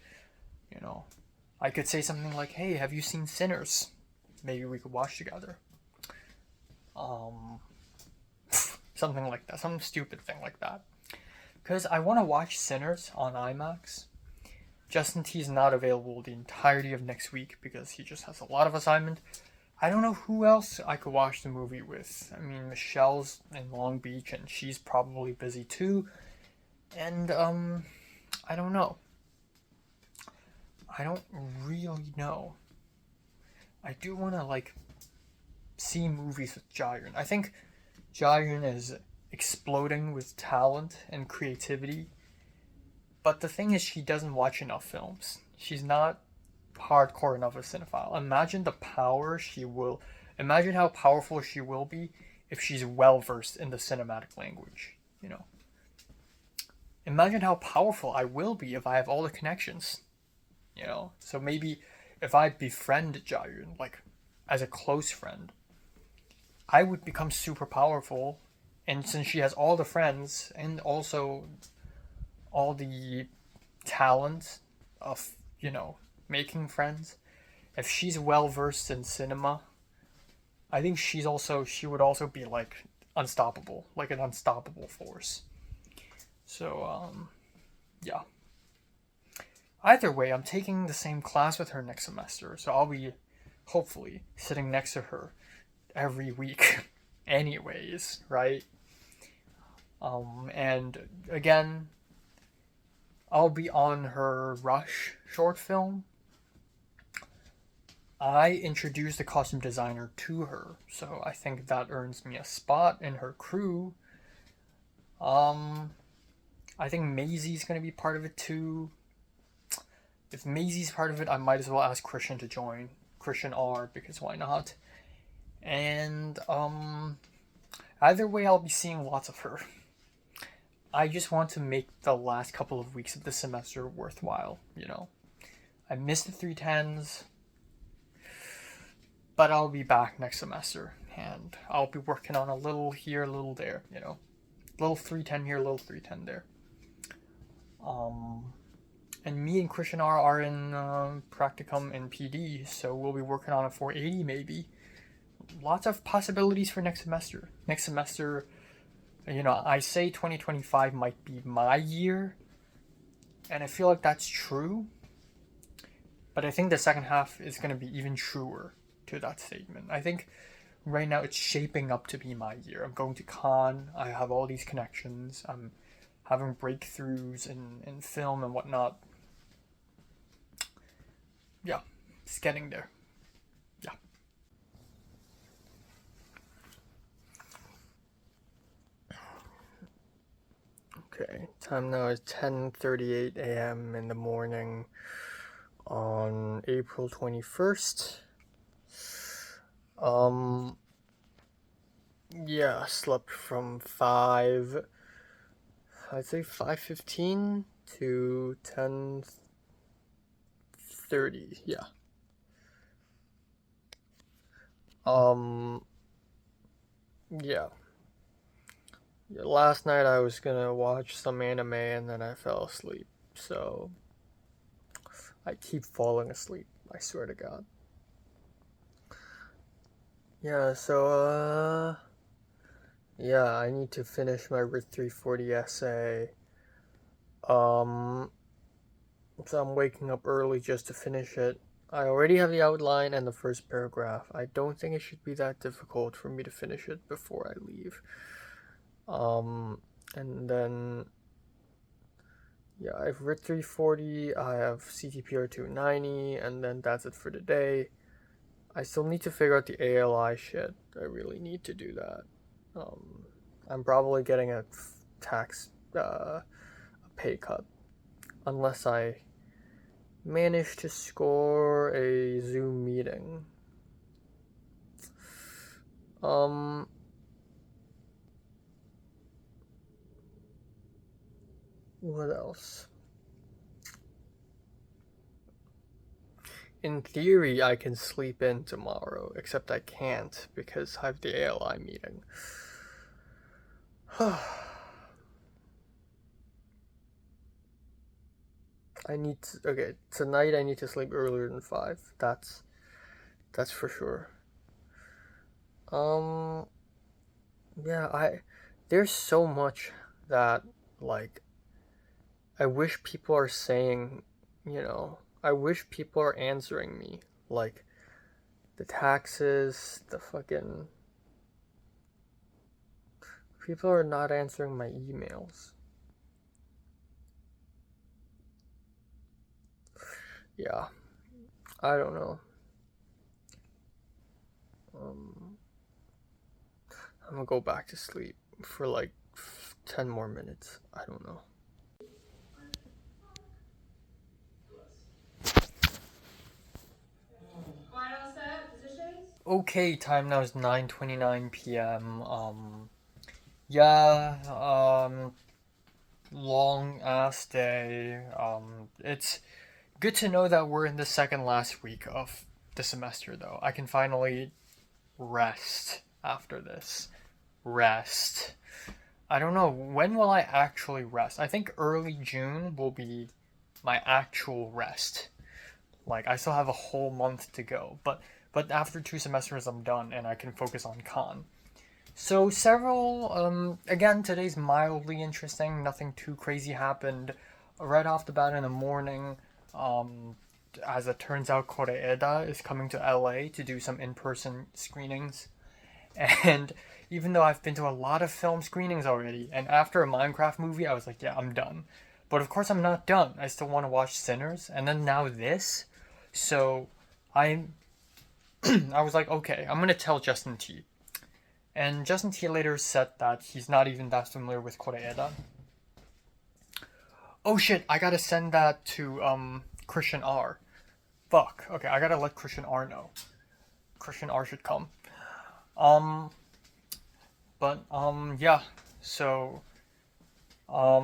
I could say something like, hey, have you seen Sinners? Maybe we could watch together. Something like that. Some stupid thing like that. Because I want to watch Sinners on IMAX. Justin T's not available the entirety of next week because he just has a lot of assignment. I don't know who else I could watch the movie with. I mean, Michelle's in Long Beach and she's probably busy too. And, I don't know. I don't really know. I do want to, see movies with Jayun. I think Jayun is exploding with talent and creativity. But the thing is, she doesn't watch enough films. She's not hardcore enough a cinephile. Imagine how powerful she will be if she's well versed in the cinematic language, Imagine how powerful I will be if I have all the connections, So maybe if I befriend Jayun, as a close friend, I would become super powerful. And since she has all the friends and also all the talent of, making friends, if she's well versed in cinema, I think she would also be unstoppable, like an unstoppable force. So, yeah. Either way, I'm taking the same class with her next semester, so I'll be hopefully sitting next to her every week anyways, right? And again, I'll be on her Rush short film. I introduced the costume designer to her, so I think that earns me a spot in her crew. I think Maisie's gonna be part of it too. If Maisie's part of it, I might as well ask Christian to join. Christian R, because why not? And either way, I'll be seeing lots of her. I just want to make the last couple of weeks of the semester worthwhile, I missed the 310s, but I'll be back next semester, and I'll be working on a little here, a little there, Little 310 here, little 310 there. And me and Christian R are in practicum in PD, so we'll be working on a 480 maybe. Lots of possibilities for next semester. Next semester, You know, I say 2025 might be my year, and I feel like that's true. But I think the second half is going to be even truer to that statement. I think right now it's shaping up to be my year. I'm going to con, I have all these connections, I'm having breakthroughs in film and whatnot. Yeah, it's getting there. Yeah. Okay, time now is 10:38 a.m. in the morning on April 21st. Yeah, slept from 5, I'd say 5:15 to 10:30. Yeah. Yeah. Last night I was gonna watch some anime and then I fell asleep. So I keep falling asleep, I swear to God. Yeah, so yeah, I need to finish my RIT 340 essay. So I'm waking up early just to finish it. I already have the outline and the first paragraph. I don't think it should be that difficult for me to finish it before I leave. And then yeah, I've RIT 340, I have CTPR 290, and then that's it for the day. I still need to figure out the ALI shit. I really need to do that. I'm probably getting a pay cut unless I manage to score a Zoom meeting. What else? In theory, I can sleep in tomorrow, except I can't because I have the ALI meeting. Okay, tonight I need to sleep earlier than 5. That's for sure. Yeah, there's so much that, like, I wish people are saying, I wish people are answering me. Like, the taxes, the fucking. People are not answering my emails. Yeah, I don't know. I'm gonna go back to sleep for like 10 more minutes. I don't know. Okay, time now is 9:29 p.m. Yeah, long ass day. It's good to know that we're in the second last week of the semester though. I can finally rest after this. Rest. I don't know, when will I actually rest? I think early June will be my actual rest. Like, I still have a whole month to go, but after 2 semesters I'm done and I can focus on con. So again, today's mildly interesting. Nothing too crazy happened. Right off the bat in the morning, as it turns out, Koreeda is coming to LA to do some in-person screenings. And even though I've been to a lot of film screenings already, and after a Minecraft movie, I was like, yeah, I'm done. But of course I'm not done. I still want to watch Sinners, and then now this. So I was like, okay, I'm gonna tell Justin T. And Justin T later said that he's not even that familiar with Koreeda. Oh shit, I gotta send that to Christian R. Fuck. Okay, I gotta let Christian R know. Christian R should come. Yeah. So a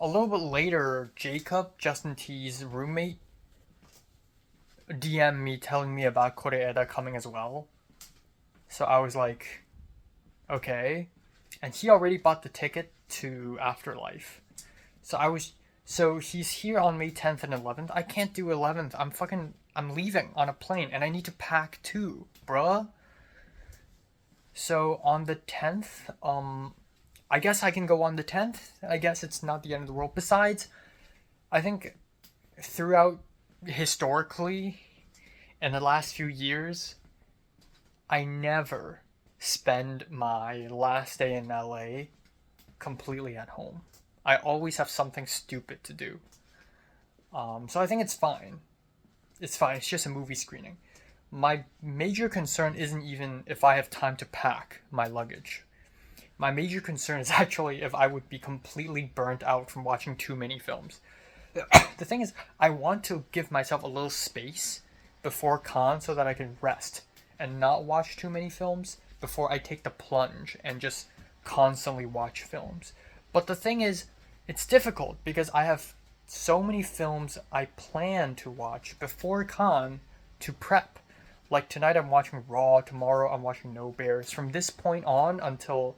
little bit later, Jacob, Justin T's roommate, DM'd me telling me about Koreeda coming as well. So I was like, okay. And he already bought the ticket to Afterlife. So he's here on May 10th and 11th. I can't do 11th. I'm leaving on a plane and I need to pack too, bruh. So on the 10th, I guess I can go on the 10th. I guess it's not the end of the world. Besides, I think throughout historically in the last few years, I never spend my last day in LA completely at home. I always have something stupid to do. So I think it's fine. It's fine. It's just a movie screening. My major concern isn't even if I have time to pack my luggage. My major concern is actually if I would be completely burnt out from watching too many films. The thing is, I want to give myself a little space before con so that I can rest and not watch too many films before I take the plunge and just constantly watch films. But the thing is, it's difficult because I have so many films I plan to watch before con to prep. Like tonight I'm watching Raw, tomorrow I'm watching No Bears. From this point on until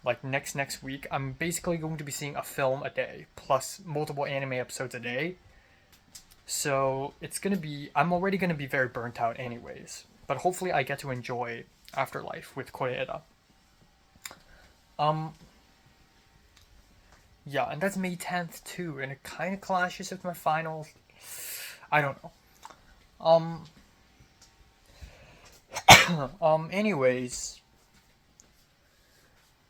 like next week, I'm basically going to be seeing a film a day plus multiple anime episodes a day. So it's gonna be, I'm already gonna be very burnt out anyways. But hopefully I get to enjoy Afterlife with Koreeda. Yeah, and that's May 10th too, and it kind of clashes with my finals. I don't know. Anyways,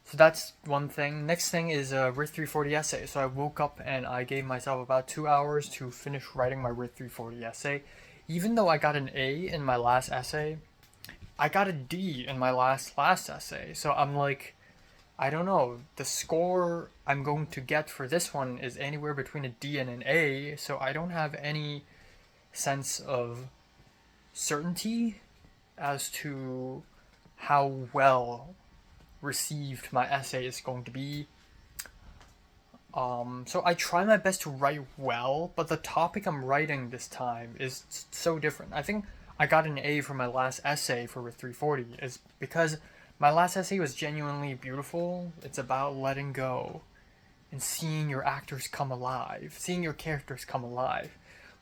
so that's one thing. Next thing is a RIT 340 essay. So I woke up and I gave myself about 2 hours to finish writing my RIT 340 essay. Even though I got an A in my last essay, I got a D in my last essay. So I'm like, I don't know. The score I'm going to get for this one is anywhere between a D and an A. So I don't have any sense of certainty as to how well received my essay is going to be. So I try my best to write well, but the topic I'm writing this time is so different. I think I got an A for my last essay for 340 is because my last essay was genuinely beautiful. It's about letting go and seeing your actors come alive, seeing your characters come alive.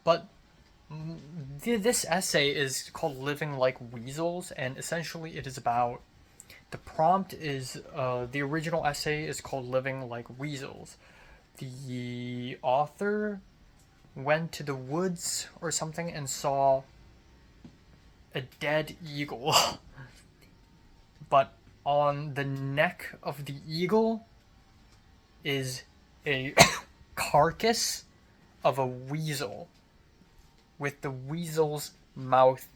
But this essay is called Living Like Weasels, and essentially it is about, the prompt is, the original essay is called Living Like Weasels. The author went to the woods or something and saw a dead eagle. But on the neck of the eagle is a carcass of a weasel with the weasel's mouth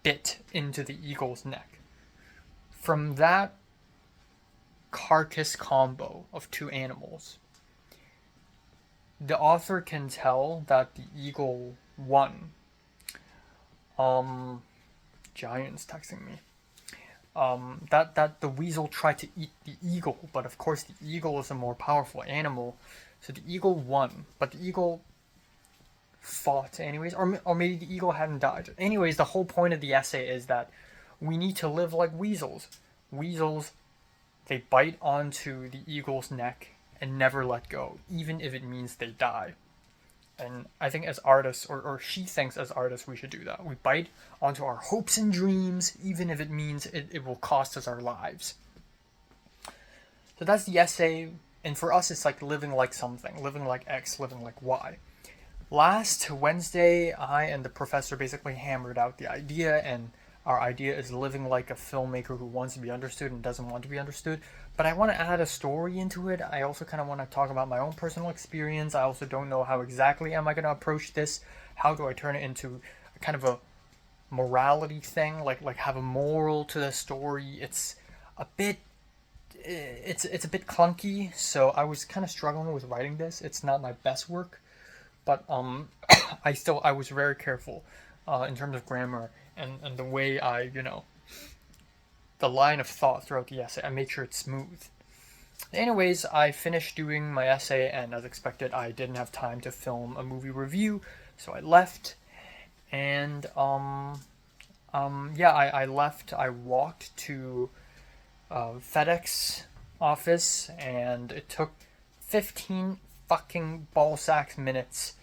bit into the eagle's neck. From that carcass combo of two animals, the author can tell that the eagle won. Giant's texting me. That the weasel tried to eat the eagle, but of course the eagle is a more powerful animal, so the eagle won. But the eagle fought anyways, or maybe the eagle hadn't died. Anyways, the whole point of the essay is that we need to live like weasels. Weasels, they bite onto the eagle's neck and never let go, even if it means they die. And I think as artists, or she thinks as artists, we should do that. We bite onto our hopes and dreams, even if it means it will cost us our lives. So that's the essay, and for us it's like living like something, living like X, living like Y. Last Wednesday, I and the professor basically hammered out the idea, and our idea is living like a filmmaker who wants to be understood and doesn't want to be understood. But I want to add a story into it. I also kind of want to talk about my own personal experience. I also don't know how exactly am I going to approach this. How do I turn it into a kind of a morality thing, like have a moral to the story? It's a bit clunky, so I was kind of struggling with writing this. It's not my best work, but I was very careful in terms of grammar and the way I, the line of thought throughout the essay. I made sure it's smooth. Anyways, I finished doing my essay, and as expected, I didn't have time to film a movie review, so I left. And I left. I walked to FedEx office, and it took 15 fucking ballsack minutes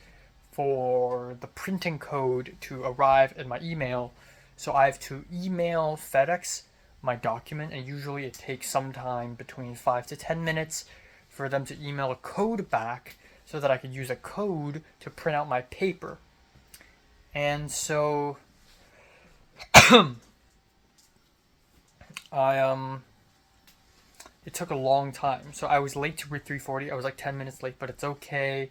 for the printing code to arrive in my email. So I have to email FedEx my document, and usually it takes some time, between 5 to 10 minutes, for them to email a code back so that I could use a code to print out my paper. And so it took a long time. So I was late to 3:40. I was like 10 minutes late, but it's okay.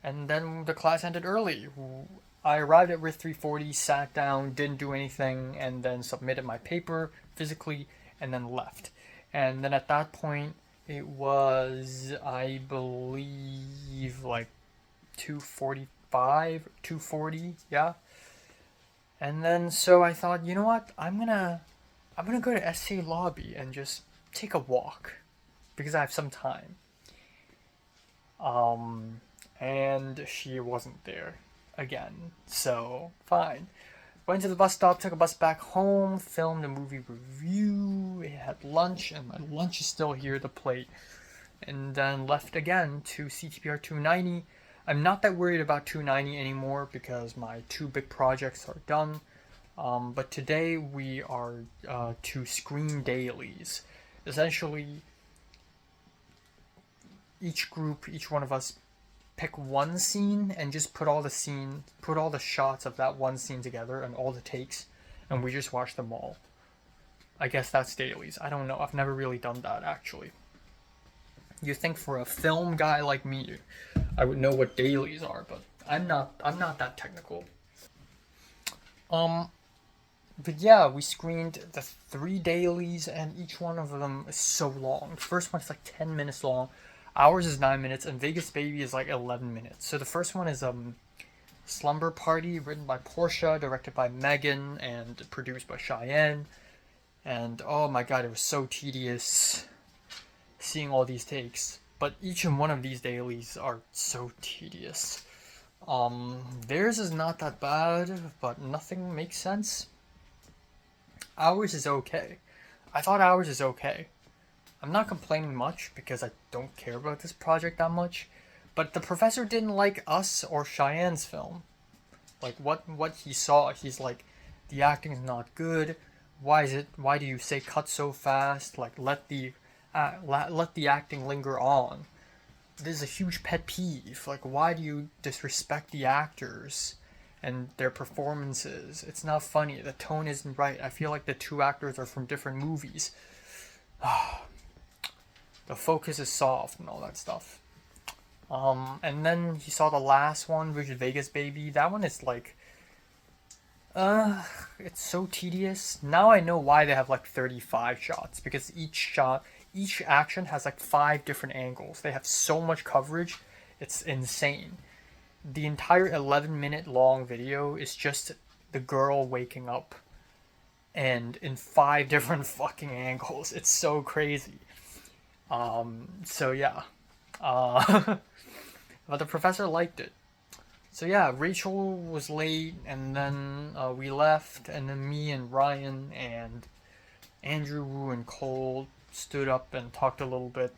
And then the class ended early. I arrived at 3:40, sat down, didn't do anything, and then submitted my paper physically, and then left. And then at that point, it was, I believe, like 2:45, 2:40, yeah. And then so I thought, you know what? I'm gonna go to SA lobby and just take a walk because I have some time. And she wasn't there again. So, fine. Went to the bus stop, took a bus back home, filmed a movie review, had lunch, and my lunch is still here, the plate. And then left again to CTPR 290. I'm not that worried about 290 anymore because my 2 big projects are done. But today we are to screen dailies. Essentially, each group, each one of us, pick one scene and just put all the shots of that one scene together and all the takes, and we just watch them all. I guess that's dailies. I don't know. I've never really done that, actually. You think for a film guy like me, I would know what dailies are, but I'm not that technical. But yeah, we screened the 3 dailies, and each one of them is so long. The first one's like 10 minutes long. Ours is 9 minutes, and Vegas Baby is like 11 minutes. So the first one is Slumber Party, written by Portia, directed by Megan, and produced by Cheyenne. And oh my god, it was so tedious seeing all these takes. But each and one of these dailies are so tedious. Theirs is not that bad, but nothing makes sense. Ours is okay. I thought ours is okay. I'm not complaining much because I don't care about this project that much. But the professor didn't like us or Cheyenne's film. Like what he saw, he's like, the acting is not good. Why do you say cut so fast? Like let the acting linger on. This is a huge pet peeve. Like, why do you disrespect the actors and their performances? It's not funny. The tone isn't right. I feel like the 2 actors are from different movies. The focus is soft and all that stuff. And then he saw the last one, which is Vegas Baby. That one is like, it's so tedious. Now I know why they have like 35 shots, because each action has like 5 different angles. They have so much coverage, it's insane. The entire 11-minute long video is just the girl waking up, and in 5 different fucking angles. It's so crazy. So yeah. But the professor liked it. So yeah, Rachel was late, and then we left, and then me and Ryan and Andrew, Wu, and Cole stood up and talked a little bit.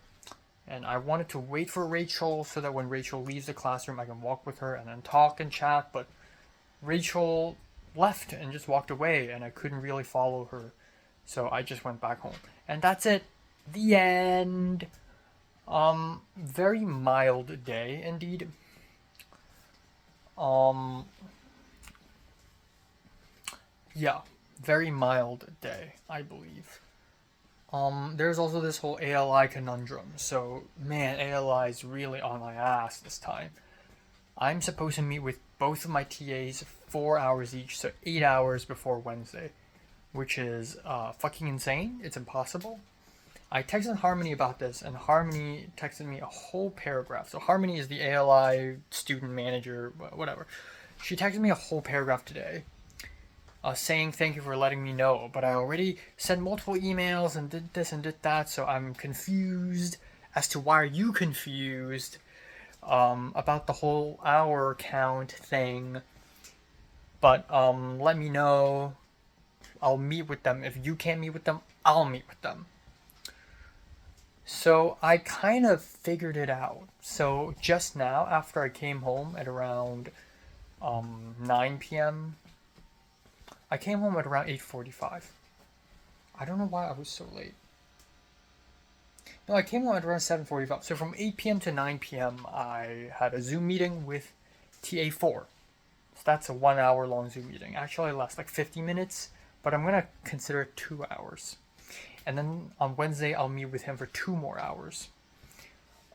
And I wanted to wait for Rachel so that when Rachel leaves the classroom, I can walk with her and then talk and chat. But Rachel left and just walked away, and I couldn't really follow her. So I just went back home. And that's it. The end. Very mild day indeed. Yeah, very mild day, I believe. There's also this whole ALI conundrum. So, man, ALI is really on my ass this time. I'm supposed to meet with both of my TAs 4 hours each, so 8 hours before Wednesday, which is fucking insane. It's impossible. I texted Harmony about this, and Harmony texted me a whole paragraph. So Harmony is the ALI student manager, whatever. She texted me a whole paragraph today, saying thank you for letting me know, but I already sent multiple emails and did this and did that, so I'm confused as to why are you confused about the whole hour count thing. But let me know. I'll meet with them. If you can't meet with them, I'll meet with them. So I kind of figured it out. So just now, after I came home at around 9 p.m., I came home at around 8:45. I don't know why I was so late. No, I came home at around 7:45. So from 8 p.m. to 9 p.m. I had a Zoom meeting with TA4. So that's a 1 hour long Zoom meeting. Actually, it lasts like 50 minutes, but I'm gonna consider it 2 hours. And then on Wednesday, I'll meet with him for 2 more hours.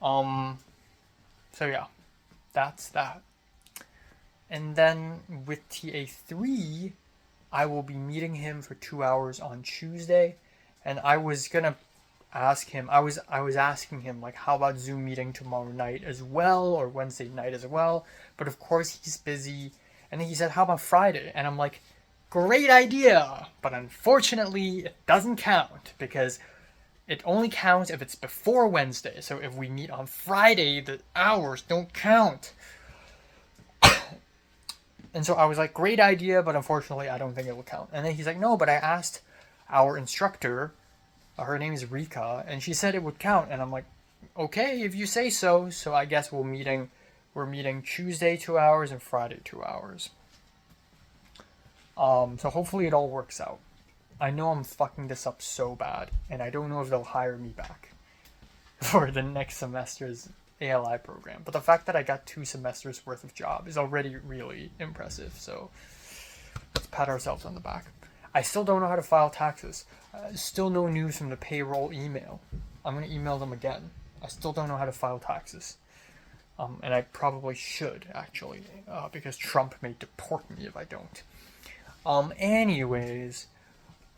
So yeah, that's that. And then with TA3, I will be meeting him for 2 hours on Tuesday, and I was gonna ask him. I was asking him like, how about Zoom meeting tomorrow night as well, or Wednesday night as well? But of course he's busy. And then he said, how about Friday? And I'm like, great idea, but unfortunately it doesn't count because it only counts if it's before Wednesday. So if we meet on Friday, the hours don't count. And so I was like, great idea, but unfortunately I don't think it will count. And then he's like, no, but I asked our instructor, her name is Rika, and she said it would count. And I'm like, okay, if you say so. So I guess we're meeting Tuesday 2 hours and Friday 2 hours. So hopefully it all works out. I know I'm fucking this up so bad, and I don't know if they'll hire me back for the next semester's ALI program. But the fact that I got 2 semesters worth of job is already really impressive. So let's pat ourselves on the back. I still don't know how to file taxes. Still no news from the payroll email. I'm going to email them again. I still don't know how to file taxes. And I probably should, actually, because Trump may deport me if I don't. Anyways,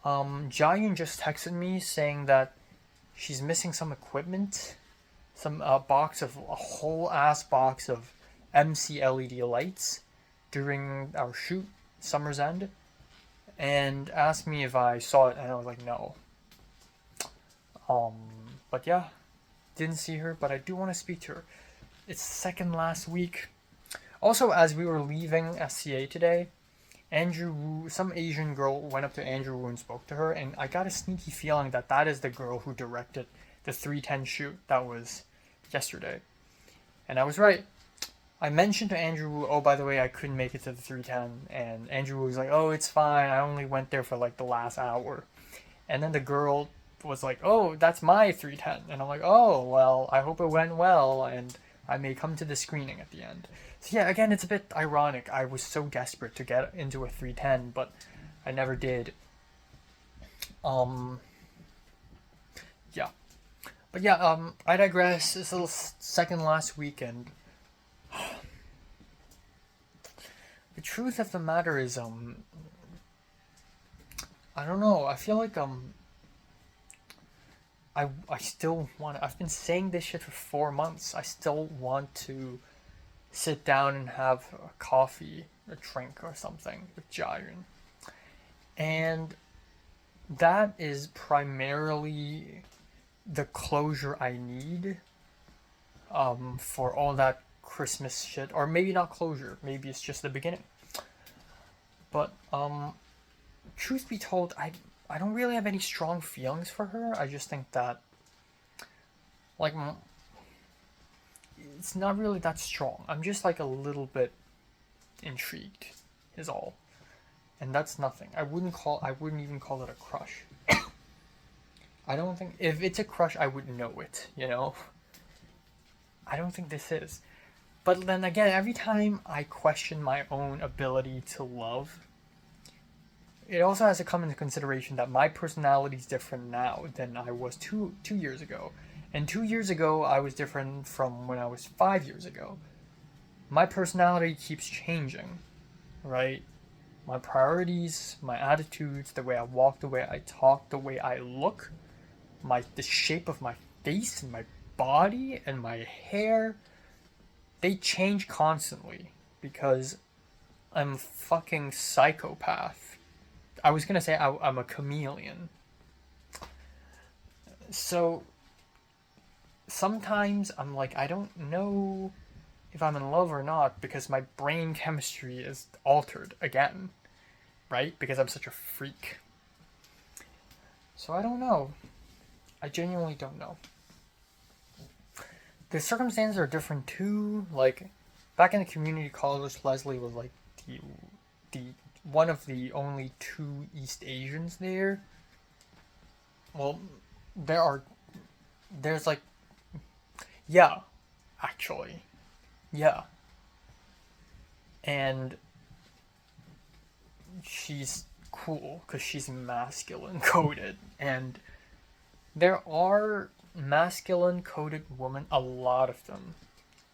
Jiayun just texted me saying that she's missing some equipment. Some a whole ass box of MC LED lights during our shoot, Summer's End, and asked me if I saw it, and I was like, no. But yeah, didn't see her, but I do want to speak to her. It's second last week. Also, as we were leaving SCA today, Andrew Wu, some Asian girl, went up to Andrew Wu and spoke to her, and I got a sneaky feeling that that is the girl who directed the 310 shoot that was yesterday. And I was right. I mentioned to Andrew Wu, oh, by the way, I couldn't make it to the 310, and Andrew Wu was like, oh, it's fine, I only went there for like the last hour. And then the girl was like, oh, that's my 310. And I'm like, oh, well, I hope it went well, and I may come to the screening at the end. So yeah, again, it's a bit ironic. I was so desperate to get into a 310, but I never did. Yeah. But yeah, I digress. It's the second last weekend. The truth of the matter is, I don't know. I feel like, I still want. I've been saying this shit for 4 months. I still want to sit down and have a coffee, a drink, or something with Jiren. And that is primarily the closure I need for all that Christmas shit. Or maybe not closure, maybe it's just the beginning. But truth be told, I don't really have any strong feelings for her. I just think that, like, it's not really that strong. I'm just like a little bit intrigued, is all. And that's nothing. I wouldn't even call it a crush. I don't think, if it's a crush, I would know it, you know? I don't think this is. But then again, every time I question my own ability to love, it also has to come into consideration that my personality is different now than I was two years ago. And 2 years ago, I was different from when I was 5 years ago. My personality keeps changing, right? My priorities, my attitudes, the way I walk, the way I talk, the way I look, the shape of my face and my body and my hair, they change constantly because I'm a fucking psychopath. I was gonna say I'm a chameleon. So sometimes I'm like, I don't know if I'm in love or not because my brain chemistry is altered again, right? Because I'm such a freak. So I don't know. I genuinely don't know. The circumstances are different too. Like, back in the community college, Leslie was like the one of the only 2 East Asians there. Well, there's like, yeah, actually, yeah, and she's cool because she's masculine coded, and there are masculine coded women, a lot of them,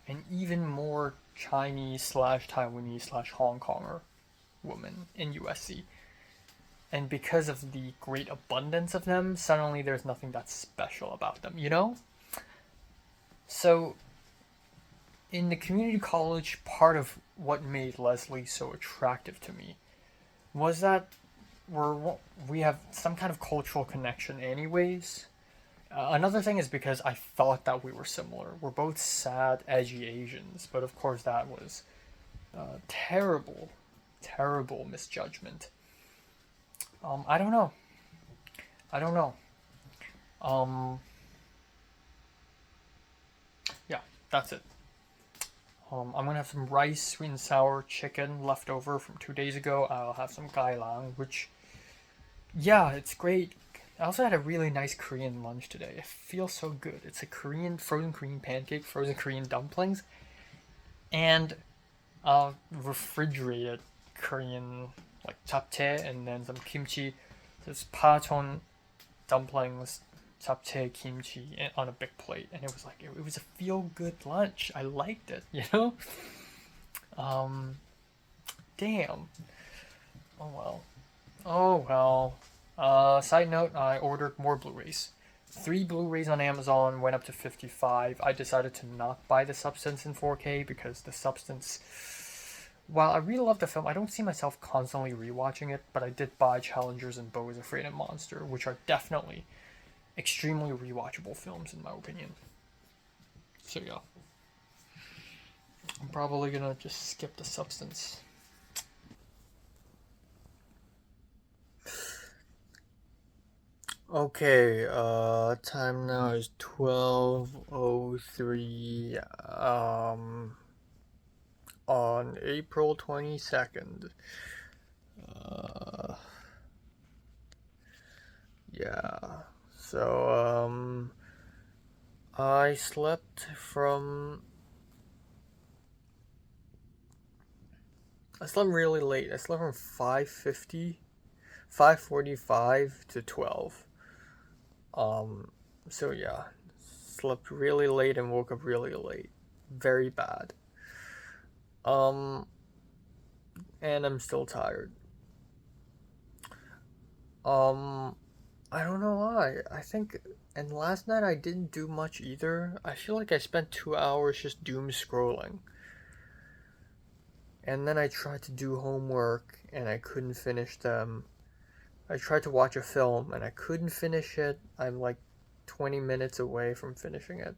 and even more Chinese slash Taiwanese slash Hong Konger women in USC. And because of the great abundance of them, suddenly there's nothing that's special about them, you know? So, in the community college, part of what made Leslie so attractive to me was that we have some kind of cultural connection, anyways. Another thing is because I thought that we were similar. We're both sad, edgy Asians, but of course that was terrible, terrible misjudgment. I don't know. I don't know. Um, yeah, that's it. I'm gonna have some rice, sweet and sour chicken left over from 2 days ago. I'll have some gailang, which, yeah, it's great. I also had a really nice Korean lunch today. It feels so good. It's a frozen Korean pancake, frozen Korean dumplings, and refrigerated Korean like japchae, and then some kimchi. There's pacheon dumplings, japchae, kimchi on a big plate, and it was like it was a feel good lunch. I liked it, you know. Damn. Oh well. Oh well. Side note: I ordered more Blu-rays. 3 Blu-rays on Amazon went up to 55. I decided to not buy The Substance in 4K because The Substance, while I really love the film, I don't see myself constantly rewatching it, but I did buy Challengers and Beau is Afraid of Monster, which are definitely extremely rewatchable films in my opinion. So yeah. I'm probably gonna just skip The Substance. Okay, time now is 12:03, on April 22nd. Uh, yeah, so, I slept really late. I slept from 5:45 to 12. So yeah, slept really late and woke up really late. Very bad. Um, and I'm still tired. Um, I don't know why. And last night I didn't do much either. I feel like I spent 2 hours just doom scrolling. And then I tried to do homework and I couldn't finish them. I tried to watch a film and I couldn't finish it. I'm like 20 minutes away from finishing it.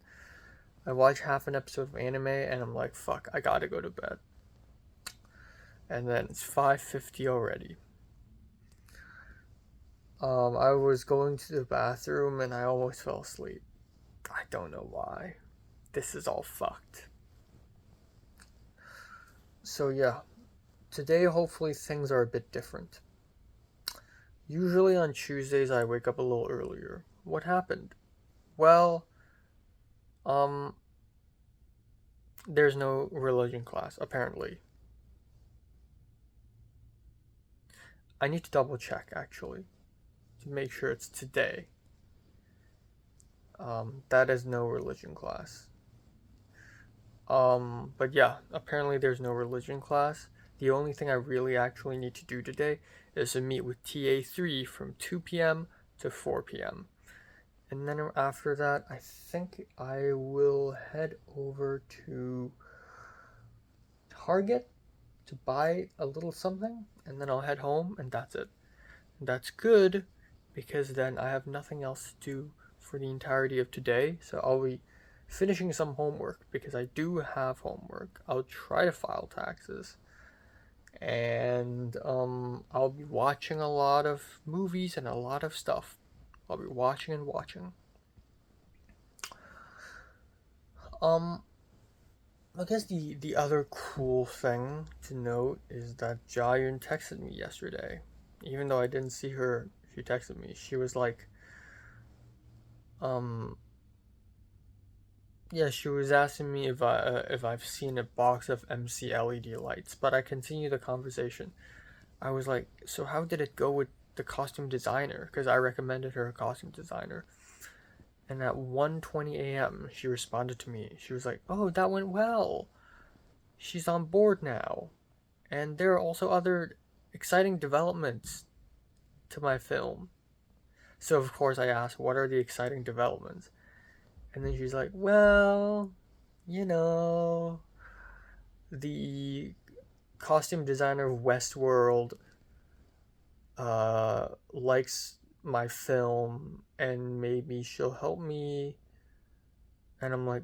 I watched half an episode of anime and I'm like, fuck, I gotta go to bed. And then it's 5:50 already. I was going to the bathroom and I almost fell asleep. I don't know why. This is all fucked. So yeah, today hopefully things are a bit different. Usually on Tuesdays I wake up a little earlier. What happened? Well, there's no religion class, apparently. I need to double check actually to make sure it's today. That is no religion class. But yeah, apparently there's no religion class. The only thing I really actually need to do today is to meet with TA3 from 2 p.m. to 4 p.m. And then after that, I think I will head over to Target to buy a little something, and then I'll head home, and that's it. That's good, because then I have nothing else to do for the entirety of today, so I'll be finishing some homework, because I do have homework. I'll try to file taxes, and I'll be watching a lot of movies and a lot of stuff. I'll be watching and watching. I guess the other cool thing to note is that Jayun texted me yesterday. Even though I didn't see her, she texted me. She was like, Um, yeah, she was asking me if I've seen a box of MC LED lights, but I continued the conversation. I was like, so how did it go with the costume designer? Because I recommended her a costume designer. And at 1:20 a.m., she responded to me. She was like, oh, that went well. She's on board now. And there are also other exciting developments to my film. So, of course, I asked, what are the exciting developments? And then she's like, well, you know, the costume designer of Westworld likes my film and maybe she'll help me. And I'm like,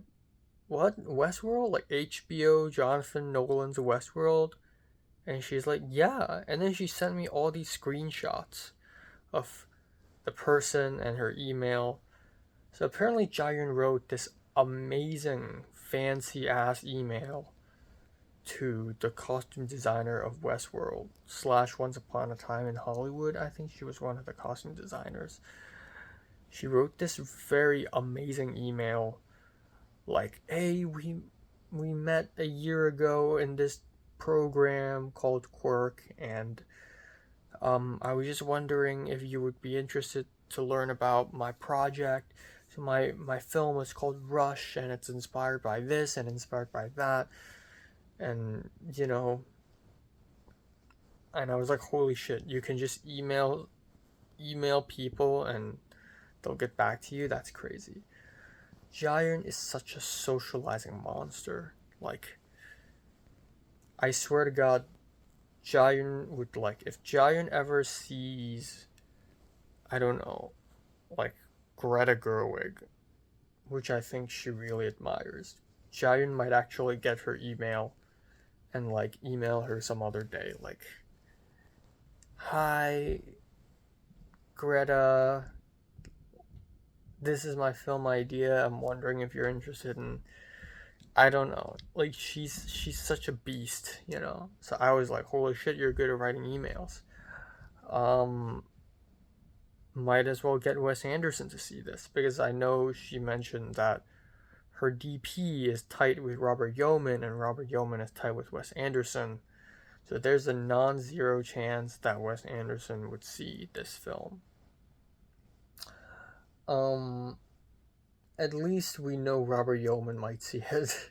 what? Westworld? Like HBO, Jonathan Nolan's Westworld? And she's like, yeah. And then she sent me all these screenshots of the person and her email. So apparently Jaehyun wrote this amazing, fancy ass email to the costume designer of Westworld / Once Upon a Time in Hollywood. I think she was one of the costume designers. She wrote this very amazing email like, hey, we met a year ago in this program called Quirk, and I was just wondering if you would be interested to learn about my project. So my film is called Rush, and it's inspired by this and inspired by that, and and I was like, holy shit, you can just email people and they'll get back to you. That's crazy. Jaehyun is such a socializing monster. Like, I swear to God, Jaehyun would, like, if Jaehyun ever sees, I don't know, like Greta Gerwig, which I think she really admires, Jaehyun might actually get her email and like email her some other day, like, hi, Greta, this is my film idea. I'm wondering if you're interested in. I don't know. Like, she's such a beast, you know. So I was like, holy shit, you're good at writing emails. Um, might as well get Wes Anderson to see this because I know she mentioned that her DP is tight with Robert Yeoman and Robert Yeoman is tight with Wes Anderson. So there's a non-zero chance that Wes Anderson would see this film. At least we know Robert Yeoman might see it.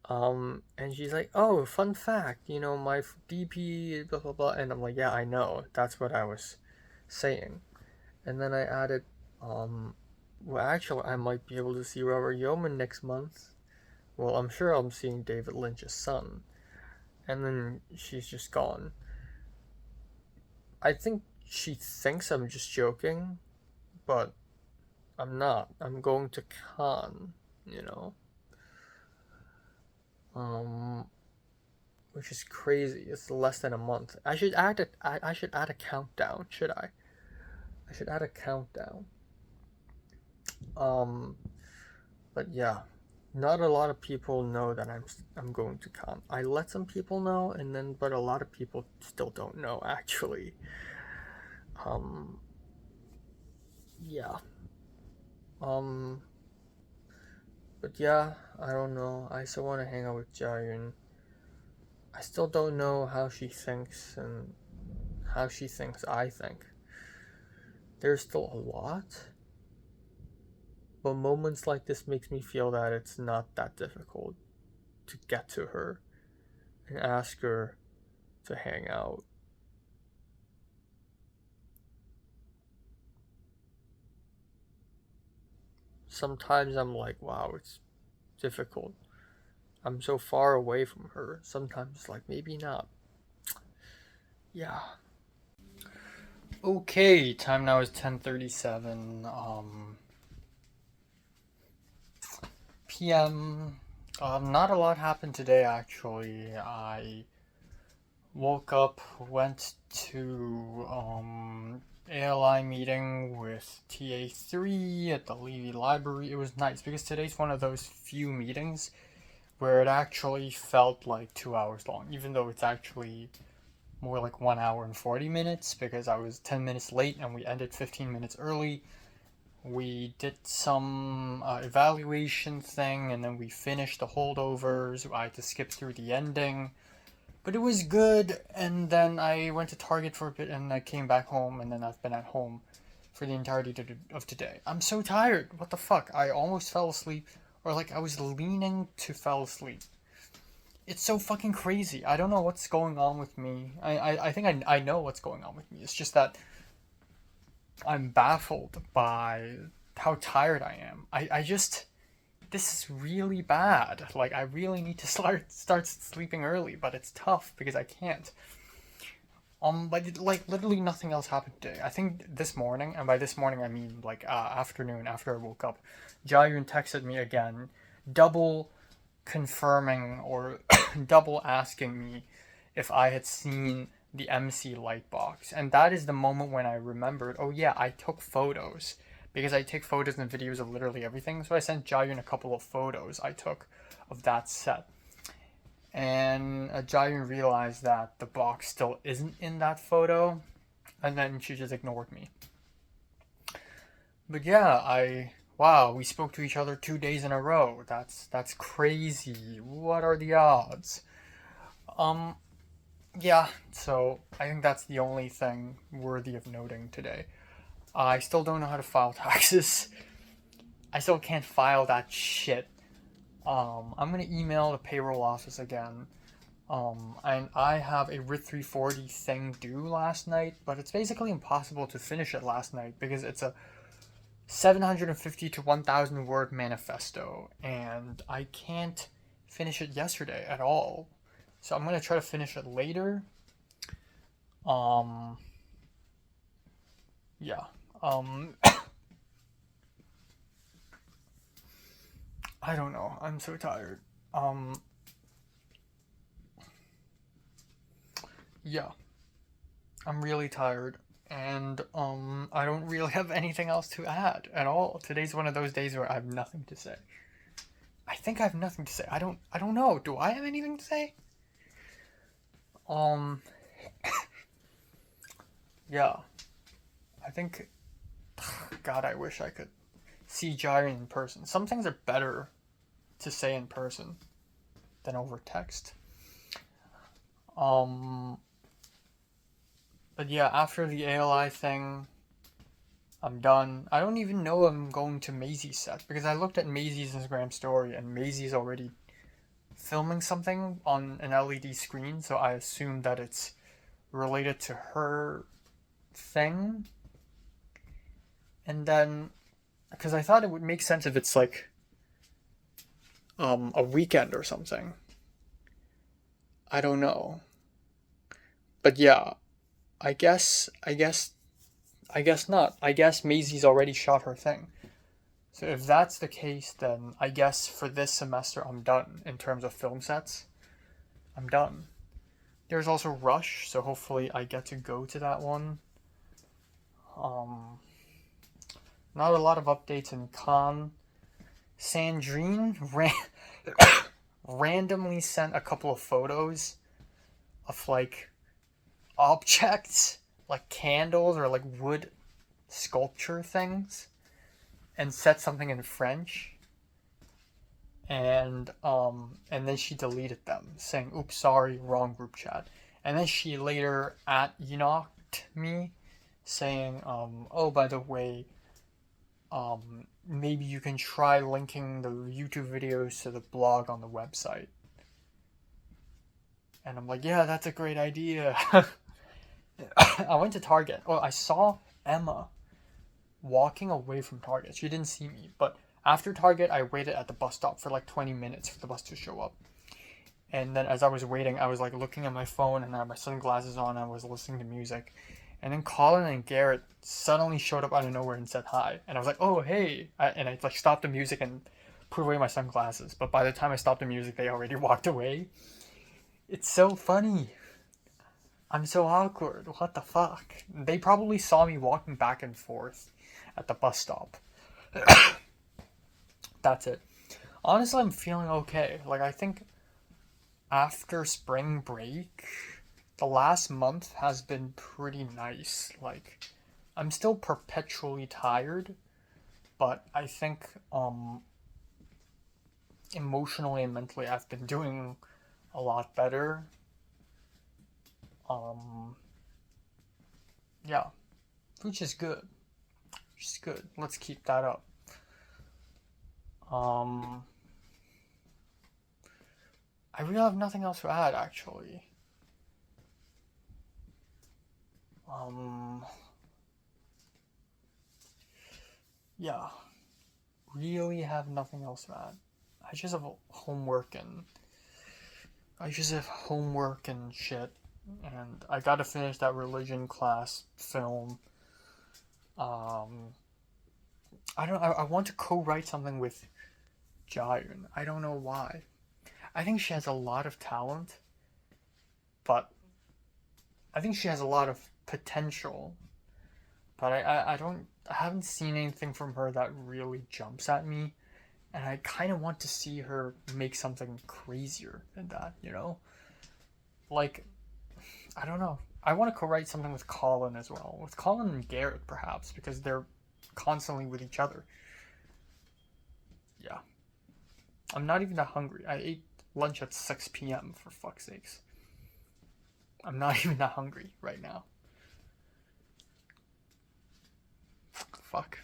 And she's like, oh, fun fact, my DP, blah, blah, blah. And I'm like, yeah, I know. That's what I was saying. And then I added, well, actually, I might be able to see Robert Yeoman next month. Well, I'm sure I'm seeing David Lynch's son. And then she's just gone. I think she thinks I'm just joking, but I'm not. I'm going to Cannes, which is crazy. It's less than a month. I should add a countdown, should I? I should add a countdown. But yeah, not a lot of people know that I'm going to Cannes. I let some people know, but a lot of people still don't know actually. Yeah. But yeah, I don't know. I still want to hang out with Jaehyun. I still don't know how she thinks and how she thinks I think. There's still a lot, but moments like this makes me feel that it's not that difficult to get to her and ask her to hang out. Sometimes I'm like, wow, it's difficult. I'm so far away from her. Sometimes it's like, maybe not. Yeah. Okay, time now is 10:37 p.m. Not a lot happened today actually. I woke up, went to ALI meeting with TA3 at the Levy Library. It was nice because today's one of those few meetings where it actually felt like 2 hours long, even though it's actually more like 1 hour and 40 minutes because I was 10 minutes late and we ended 15 minutes early. We did some evaluation thing, and then we finished the holdovers. I had to skip through the ending, but it was good. And then I went to Target for a bit, and I came back home, and then I've been at home for the entirety of today. I'm so tired. What the fuck? I almost fell asleep, or like I was leaning to fall asleep. It's so fucking crazy. I don't know what's going on with me. I think I know what's going on with me. It's just that I'm baffled by how tired I am. I just, this is really bad. Like, I really need to start sleeping early, but it's tough because I can't. But like literally nothing else happened today. I think this morning, and by this morning I mean like afternoon after I woke up, Jayun texted me again, double confirming or double asking me if I had seen the MC light box. And that is the moment when I remembered, oh yeah, I took photos. Because I take photos and videos of literally everything. So I sent Jayun a couple of photos I took of that set. And Jayun realized that the box still isn't in that photo. And then she just ignored me. But yeah, wow, we spoke to each other 2 days in a row. That's crazy. What are the odds? Yeah, so I think that's the only thing worthy of noting today. I still don't know how to file taxes. I still can't file that shit. I'm gonna email the payroll office again. And I have a RIT 340 thing due last night, but it's basically impossible to finish it last night because it's a 750 to 1,000 word manifesto, and I can't finish it yesterday at all. So I'm gonna try to finish it later. Yeah. I don't know. I'm so tired. Yeah. I'm really tired. And I don't really have anything else to add at all. Today's one of those days where I have nothing to say. I think I have nothing to say. I don't know. Do I have anything to say? Yeah. I think, God, I wish I could see Jai in person. Some things are better to say in person than over text. But yeah, after the ALI thing, I'm done. I don't even know I'm going to Maisie's set because I looked at Maisie's Instagram story and Maisie's already filming something on an LED screen, so I assume that it's related to her thing. And then, because I thought it would make sense if it's like a weekend or something. I don't know. But yeah, I guess not. I guess Maisie's already shot her thing. So if that's the case, then I guess for this semester I'm done in terms of film sets. I'm done. There's also Rush, so hopefully I get to go to that one. Not a lot of updates in Cannes. Sandrine randomly sent a couple of photos of like objects, like candles or like wood sculpture things, and said something in French. And then she deleted them, saying, "Oops, sorry, wrong group chat." And then she later @Enocked me, saying, "Oh, by the way, maybe you can try linking the YouTube videos to the blog on the website." And I'm like, yeah, that's a great idea. I went to Target. Oh, I saw Emma walking away from Target. She didn't see me, but after Target, I waited at the bus stop for like 20 minutes for the bus to show up. And then as I was waiting, I was like looking at my phone and I had my sunglasses on and I was listening to music. And then Colin and Garrett suddenly showed up out of nowhere and said hi. And I was like, oh, hey. And I like stopped the music and put away my sunglasses. But by the time I stopped the music, they already walked away. It's so funny. I'm so awkward. What the fuck? They probably saw me walking back and forth at the bus stop. That's it. Honestly, I'm feeling okay. Like, I think after spring break, the last month has been pretty nice. Like, I'm still perpetually tired, but I think emotionally and mentally I've been doing a lot better. Yeah, which is good. Which is good. Let's keep that up. I really have nothing else to add, actually. Yeah, really have nothing else to add. I just have homework and shit, and I gotta finish that religion class film. I want to co-write something with Jayun. I don't know why. I think she has a lot of talent, but I think she has a lot of potential. But I haven't seen anything from her that really jumps at me, and I kind of want to see her make something crazier than that, you know? Like, I don't know. I want to co-write something with Colin as well. With Colin and Garrett, perhaps, because they're constantly with each other. Yeah. I'm not even that hungry. I ate lunch at 6 p.m., for fuck's sakes. I'm not even that hungry right now. Fuck.